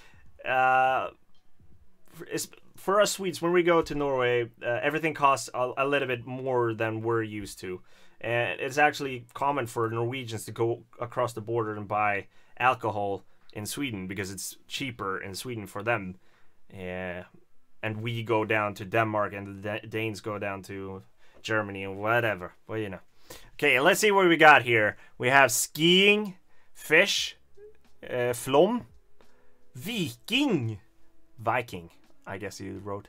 for us Swedes, when we go to Norway, everything costs a little bit more than we're used to. And it's actually common for Norwegians to go across the border and buy alcohol in Sweden because it's cheaper in Sweden for them. And we go down to Denmark, and the Danes go down to Germany and whatever. Well, you know. Okay, let's see what we got here. We have skiing, fish, flom, Viking, I guess you wrote.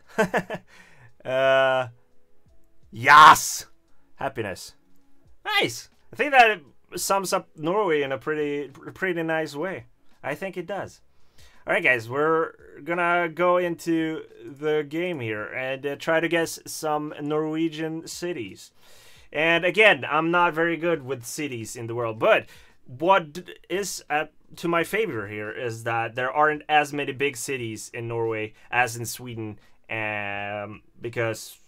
Yes, happiness. Nice. I think that sums up Norway in a pretty nice way. I think it does. All right, guys, we're gonna go into the game here and try to guess some Norwegian cities. And again, I'm not very good with cities in the world, but what is to my favor here is that there aren't as many big cities in Norway as in Sweden, because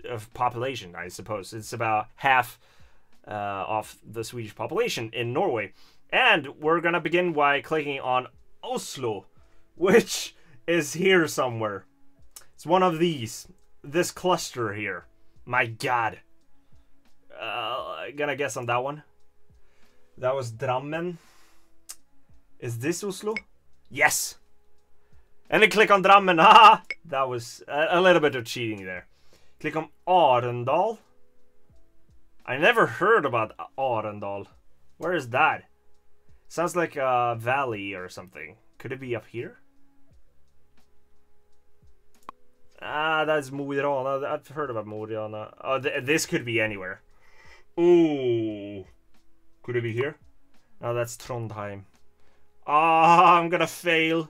of population, I suppose. It's about half of the Swedish population in Norway. And we're gonna begin by clicking on Oslo, which is here somewhere. It's one of these. This cluster here. My God. Gonna guess on that one. That was Drammen. Is this Oslo? Yes. And then click on Drammen. Ah, that was a little bit of cheating there. Click on Arendal. I never heard about Arendal. Where is that? Sounds like a valley or something. Could it be up here? Ah, that's Mo i Rana. I've heard about Mo i Rana. Oh, this could be anywhere. Ooh. Could it be here? No, that's Trondheim. Ah, I'm gonna fail.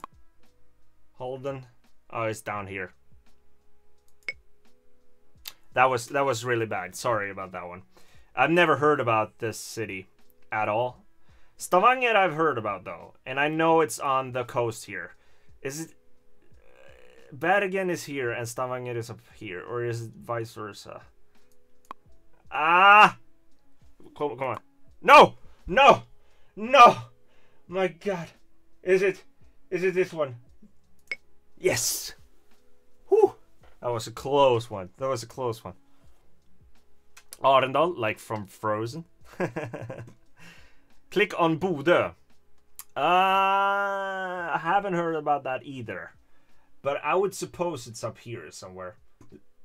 Halden. Oh, it's down here. That was really bad. Sorry about that one. I've never heard about this city at all. Stavanger I've heard about though, and I know it's on the coast here. Is it? Bergen is here and Stavanger is up here, or is it vice versa? Ah! Come on. No! No! No! My God. Is it this one? Yes! Whew! That was a close one. That was a close one. Arendal, like from Frozen. Click on Bodø. I haven't heard about that either. but I would suppose it's up here somewhere.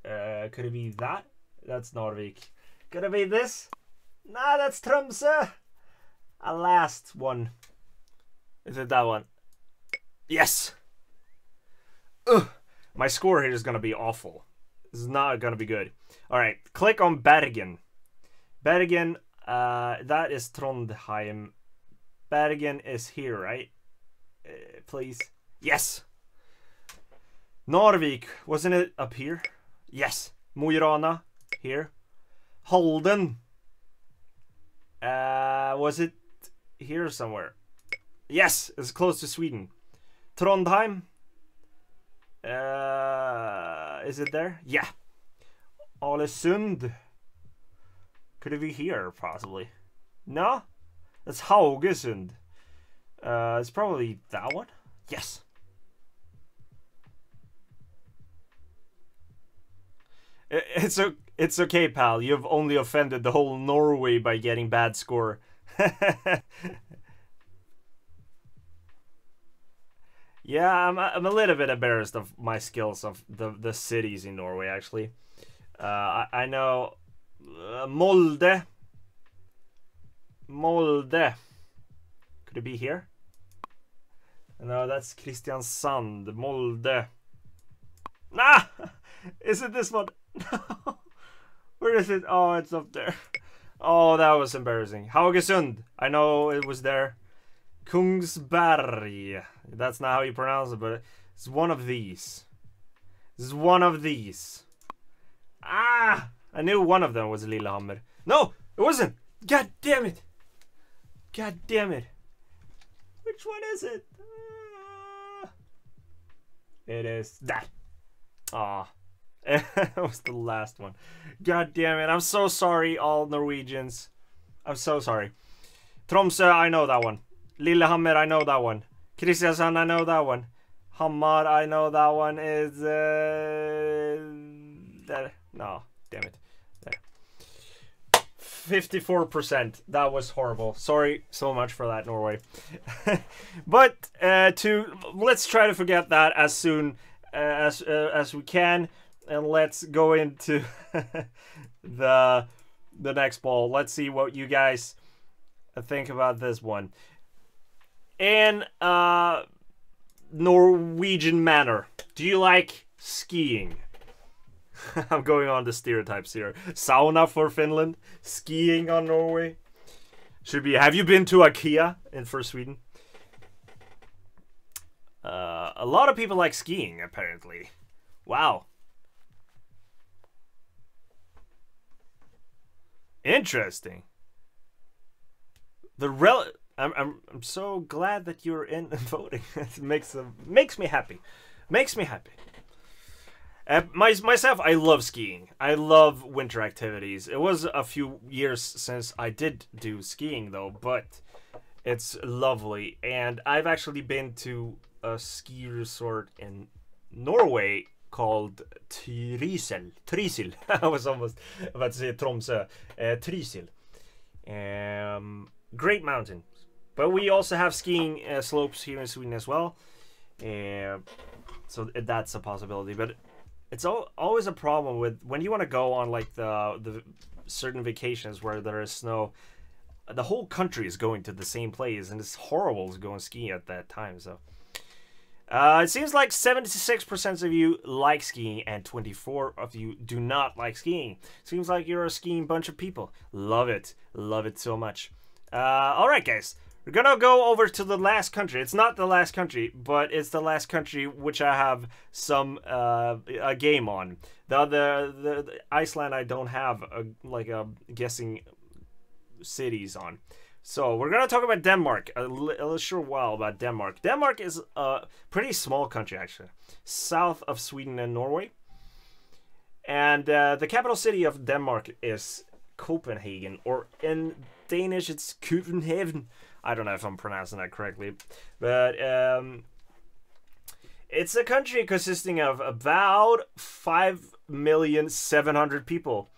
Could it be that? That's Nordic. Could it be this? Nah, that's Tromsø. A last one. Is it that one? Yes. Ugh. My score here is gonna be awful. This is not gonna be good. All right, click on Bergen. Bergen. That is Trondheim. Bergen is here, right? Please. Yes. Narvik, wasn't it up here? Yes. Mo i Rana, here. Halden. Was it here somewhere? Yes, it's close to Sweden. Trondheim. Is it there? Yeah. Ålesund. Could it be here, possibly? No? That's Haugesund. It's probably that one? Yes. It's okay, pal. You've only offended the whole Norway by getting bad score. Yeah, I'm a little bit embarrassed of my skills of the cities in Norway, actually. I know Molde. Molde. Could it be here? No, that's Kristiansand. Molde. Nah! Is it this one? No. Where is it? Oh, it's up there. Oh, that was embarrassing. Haugesund. I know it was there. Kungsberg. That's not how you pronounce it, but it's one of these. This is one of these. Ah! I knew one of them was Lillehammer. No, it wasn't. God damn it. God damn it. Which one is it? It is that. Ah. It was the last one. God damn it. I'm so sorry, all Norwegians. I'm so sorry. Tromsø, I know that one. Lillehammer, I know that one. Kristiansand, I know that one. Hamar, I know that one is there. No, damn it. There. 54%. That was horrible. Sorry so much for that, Norway. But let's try to forget that as soon as we can, and let's go into the next ball. Let's see what you guys think about this one. In Norwegian manner, do you like skiing? I'm going on the stereotypes here. Sauna for Finland, skiing on Norway. Should be. Have you been to IKEA for Sweden? A lot of people like skiing, apparently. Wow. Interesting. I'm so glad that you're in voting. It makes me happy. Makes me happy. Myself, I love skiing. I love winter activities. It was a few years since I did do skiing, though, but it's lovely. And I've actually been to a ski resort in Norway called Trysil. I was almost about to say Tromsø. Trysil. Great mountain. But we also have skiing slopes here in Sweden as well. So that's a possibility. But it's always a problem with when you want to go on like the certain vacations where there is snow. The whole country is going to the same place, and it's horrible to go and ski at that time. So it seems like 76% of you like skiing and 24% of you do not like skiing. Seems like you're a skiing bunch of people. Love it so much. All right, guys. We're gonna go over to the last country. It's not the last country, but it's the last country which I have some a game on. The Iceland I don't have a guessing cities on. So we're gonna talk about Denmark a short while about Denmark. Denmark is a pretty small country actually, south of Sweden and Norway. And the capital city of Denmark is Copenhagen, or in Danish it's Copenhagen. I don't know if I'm pronouncing that correctly, but it's a country consisting of about 5,700,000 people.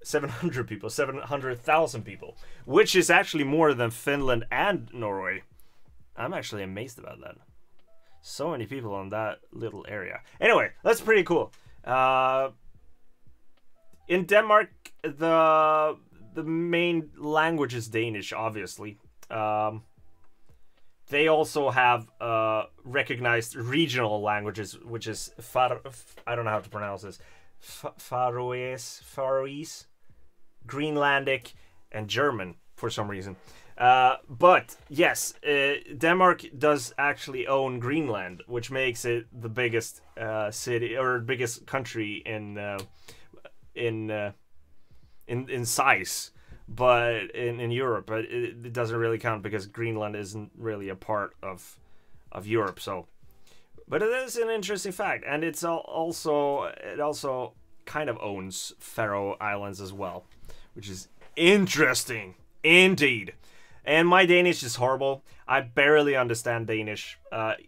700,000 people, which is actually more than Finland and Norway. I'm actually amazed about that. So many people on that little area. Anyway, that's pretty cool. In Denmark, the main language is Danish, obviously. They also have recognized regional languages, which is I don't know how to pronounce this. Faroese, Greenlandic, and German for some reason. But yes, Denmark does actually own Greenland, which makes it the biggest city or biggest country in size, but in Europe. But it doesn't really count because Greenland isn't really a part of Europe. So, but it is an interesting fact, and it also kind of owns Faroe Islands as well, which is interesting indeed. And my Danish is horrible. I barely understand Danish,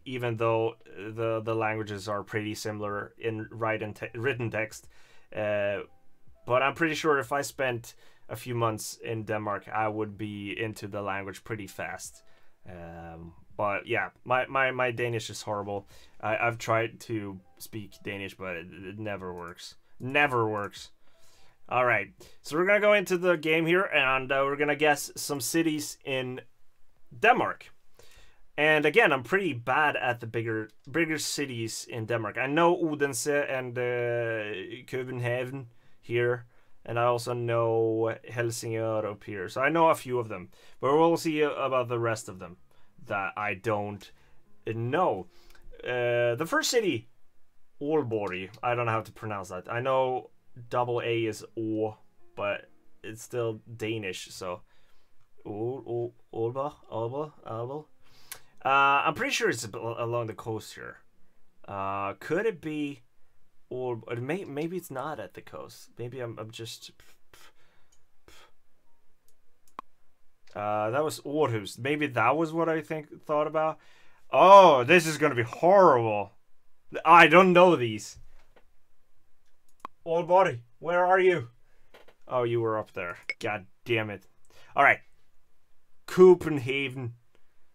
even though the languages are pretty similar in written text. But I'm pretty sure if I spent a few months in Denmark, I would be into the language pretty fast. But yeah, my Danish is horrible. I've tried to speak Danish, but it never works. Never works. Alright, so we're gonna go into the game here, and we're gonna guess some cities in Denmark. And again, I'm pretty bad at the bigger cities in Denmark. I know Odense and Copenhagen here, and I also know Helsingør up here. So I know a few of them, but we'll see about the rest of them that I don't know. The first city, Aalborg. I don't know how to pronounce that. I know double A is O, but it's still Danish, so Aalborg. I'm pretty sure it's along the coast here. Could it be, or maybe it's not at the coast. Maybe I'm just. That was Aarhus. Maybe that was what I thought about. Oh, this is gonna be horrible. I don't know these. Aalborg, where are you? Oh, you were up there. God damn it. Alright. Copenhagen.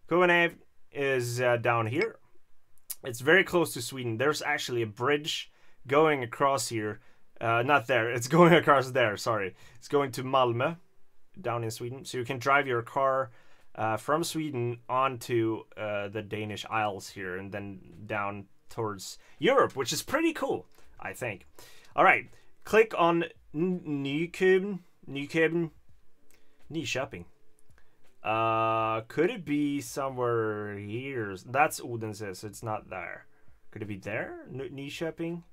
Copenhagen is down here. It's very close to Sweden. There's actually a bridge going across here. Not there. It's going across there. Sorry. It's going to Malmö, down in Sweden. So you can drive your car from Sweden onto the Danish Isles here and then down towards Europe, which is pretty cool, I think. All right, click on Nyköping. Could it be somewhere here? That's Odense, so it's not there. Could it be there? Nyköping?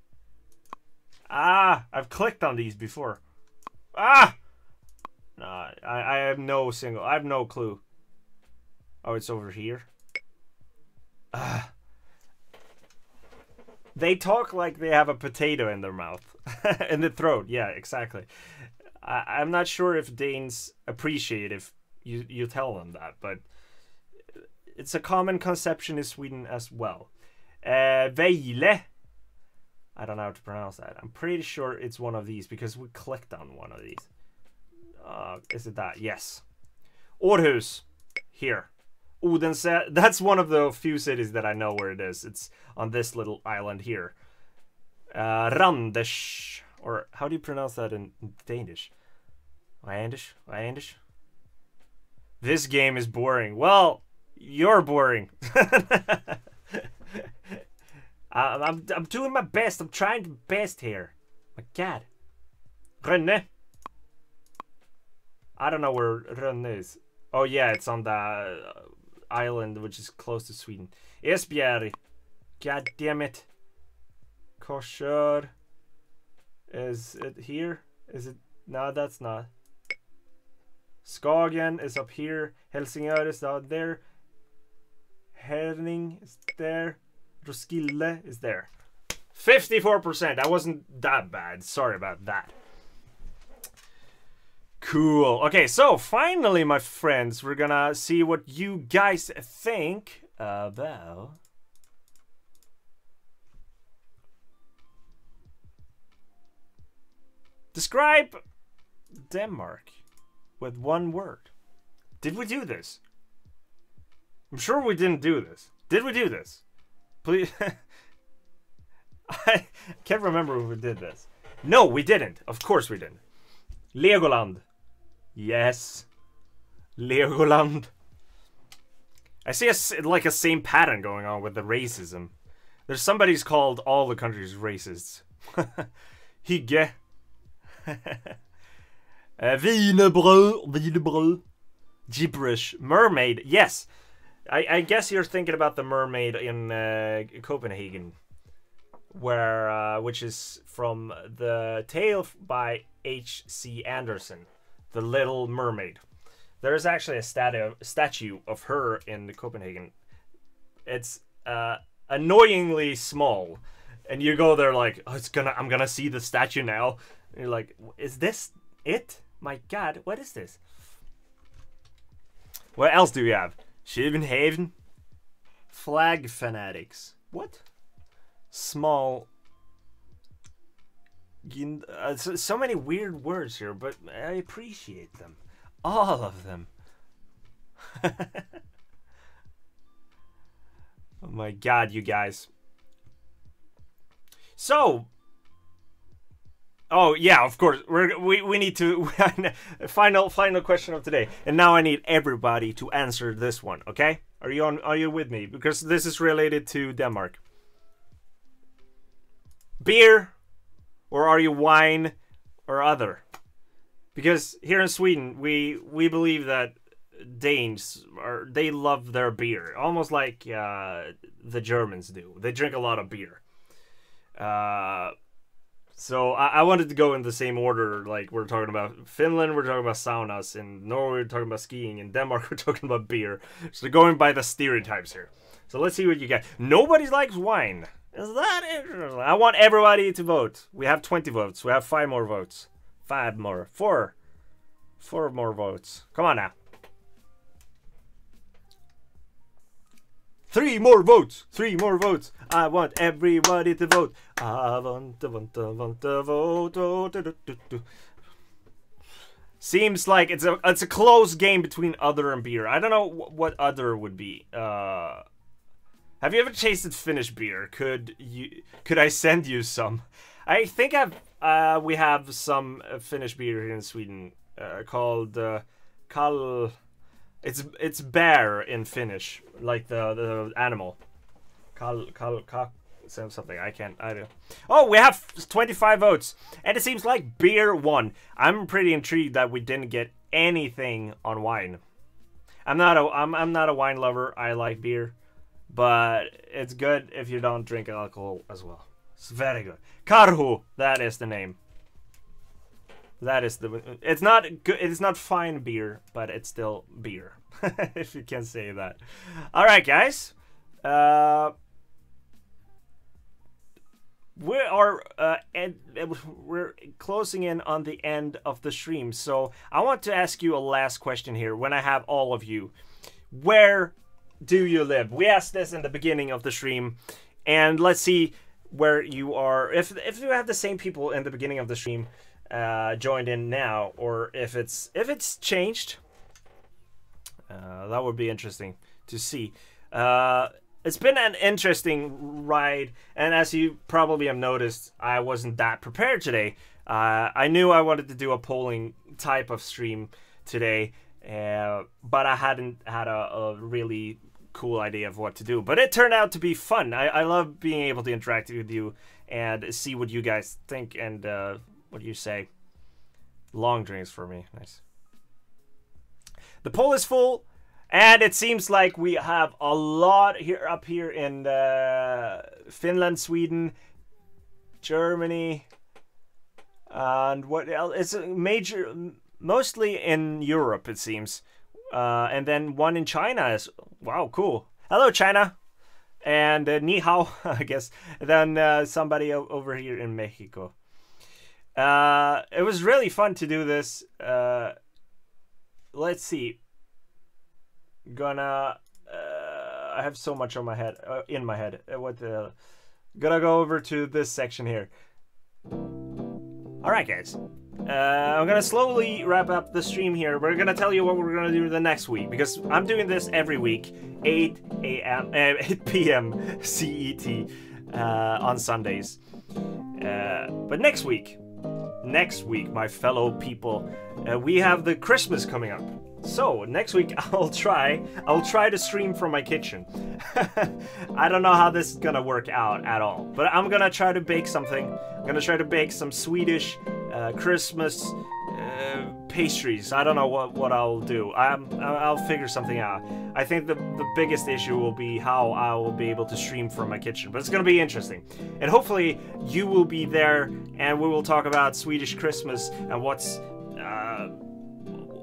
Ah, I've clicked on these before. Ah! No, I have no clue. Oh, it's over here. Ah. They talk like they have a potato in their mouth. In the throat. Yeah, exactly. I'm not sure if Danes appreciate if you tell them that, but it's a common conception in Sweden as well. Vejle. I don't know how to pronounce that. I'm pretty sure it's one of these because we clicked on one of these. Is it that? Yes. Aarhus. Here. Odense, that's one of the few cities that I know where it is. It's on this little island here. Randers, or how do you pronounce that in Danish? Randers? This game is boring. Well, you're boring. I'm doing my best. I'm trying my best here. My God. Rönne. I don't know where Rönne is. Oh yeah, it's on the island which is close to Sweden. Esbjerg. God damn it. Korsør. Is it here? Is it? No, that's not. Skagen is up here. Helsingør is out there. Herning is there. Roskilde is there. 54%. That wasn't that bad. Sorry about that. Cool. Okay, so finally, my friends, we're gonna see what you guys think about describe Denmark with one word. Did we do this? I'm sure we didn't do this. Did we do this? Please. I can't remember if we did this. No, we didn't. Of course we didn't. Legoland. Yes. Legoland. I see like a same pattern going on with the racism. There's somebody's called all the countries racists. Hygge. Wienerbröd. Gibberish. Mermaid. Yes. I guess you're thinking about the mermaid in Copenhagen. Where, which is from the tale by H.C. Andersen. The Little Mermaid. There is actually a statue of her in Copenhagen. It's annoyingly small, and you go there like, oh, I'm gonna see the statue now. And you're like, is this it? My God, what is this? What else do we have? Schevenhaven, flag fanatics. What? Small. So many weird words here, but I appreciate them. All of them. Oh my God, you guys. So, oh yeah, of course, we need to final question of today, and now I need everybody to answer this one. Okay, are you with me? Because this is related to Denmark. Beer, or are you wine, or other? Because here in Sweden, we believe that Danes they love their beer, almost like the Germans do. They drink a lot of beer. So I wanted to go in the same order. Like, we're talking about Finland, we're talking about saunas. In Norway, we're talking about skiing. In Denmark, we're talking about beer. So going by the stereotypes here. So let's see what you get. Nobody likes wine. Is that interesting? I want everybody to vote. We have 20 votes. We have 5 more votes. 5 more. 4 more votes. Come on now. 3 more votes. 3 more votes. I want everybody to vote. I want to vote. Seems like it's a close game between other and beer. I don't know what other would be. Have you ever tasted Finnish beer? Could I send you some? I think we have some Finnish beer here in Sweden called kal. It's bear in Finnish, like the animal. Kal something. I don't. Oh, we have 25 votes, and it seems like beer won. I'm pretty intrigued that we didn't get anything on wine. I'm not a wine lover. I like beer, but it's good if you don't drink alcohol as well. It's very good. Karhu, that is the name. That is the. It's not good. It's not fine beer, but it's still beer, if you can say that. All right, guys. We're closing in on the end of the stream, so I want to ask you a last question here. When I have all of you, where do you live? We asked this in the beginning of the stream, and let's see where you are. If you have the same people in the beginning of the stream joined in now, or if it's changed, that would be interesting to see. It's been an interesting ride, and as you probably have noticed, I wasn't that prepared today. I knew I wanted to do a polling type of stream today, but I hadn't had a really cool idea of what to do. But it turned out to be fun. I love being able to interact with you and see what you guys think and what you say. Long drinks for me. Nice. The poll is full. And it seems like we have a lot up here in Finland, Sweden, Germany, and what else? It's a major, mostly in Europe, it seems. And then one in China is, wow, cool. Hello, China. And ni hao, I guess. And then somebody over here in Mexico. It was really fun to do this. Let's see. I have so much on my head, in my head. Gonna go over to this section here. All right, guys. I'm gonna slowly wrap up the stream here. We're gonna tell you what we're gonna do the next week, because I'm doing this every week, 8 p.m. CET on Sundays. But next week, my fellow people, we have the Christmas coming up. So next week I'll try to stream from my kitchen. I don't know how this is gonna work out at all, but I'm gonna try to bake something. I'm gonna try to bake some Swedish Christmas pastries. I don't know what I'll do. I'll figure something out. I think the biggest issue will be how I will be able to stream from my kitchen, but it's gonna be interesting. And hopefully you will be there, and we will talk about Swedish Christmas and what's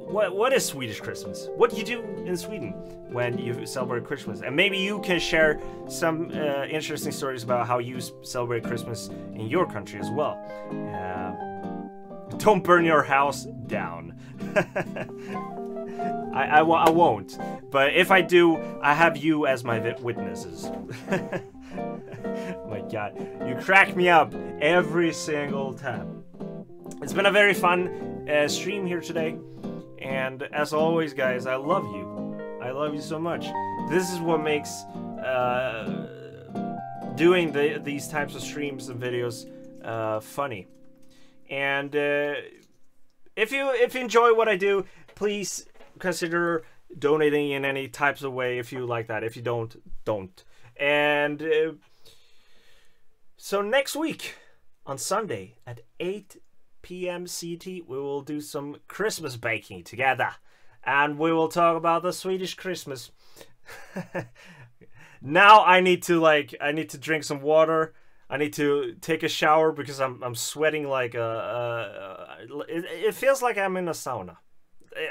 what is Swedish Christmas? What do you do in Sweden when you celebrate Christmas? And maybe you can share some interesting stories about how you celebrate Christmas in your country as well. Don't burn your house down. I won't. But if I do, I have you as my witnesses. Oh my god. You crack me up every single time. It's been a very fun stream here today. And as always, guys, I love you. I love you so much. This is what makes doing these types of streams and videos funny. And if you enjoy what I do, please consider donating in any types of way if you like that. If you don't. And so next week on Sunday at 8 p.m. CT, we will do some Christmas baking together, and we will talk about the Swedish Christmas. Now I need to drink some water. I need to take a shower because I'm sweating like it feels like I'm in a sauna.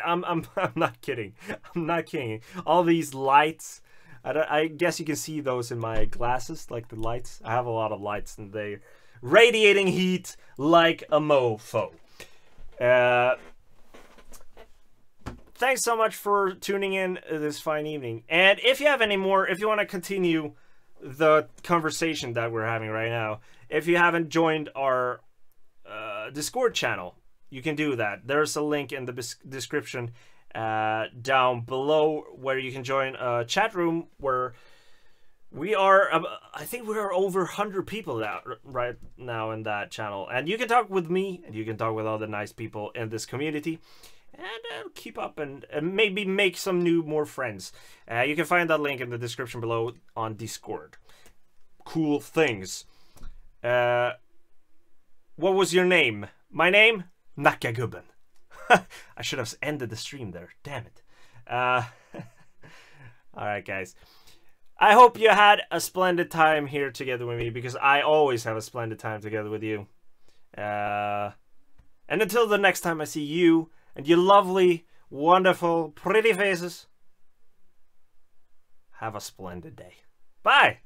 I'm not kidding. I'm not kidding. All these lights. I guess you can see those in my glasses, like the lights. I have a lot of lights, and they're radiating heat like a mofo. Thanks so much for tuning in this fine evening. And if you have any more, if you want to continue the conversation that we're having right now, if you haven't joined our Discord channel, you can do that. There's a link in the description down below where you can join a chat room where we are, I think we are over 100 people right now in that channel. And you can talk with me, and you can talk with other nice people in this community. And keep up and maybe make some more friends. You can find that link in the description below on Discord. Cool things. What was your name? My name? Nackagubben. I should have ended the stream there. Damn it. Alright, guys. I hope you had a splendid time here together with me, because I always have a splendid time together with you. And until the next time I see you and your lovely, wonderful, pretty faces, have a splendid day. Bye!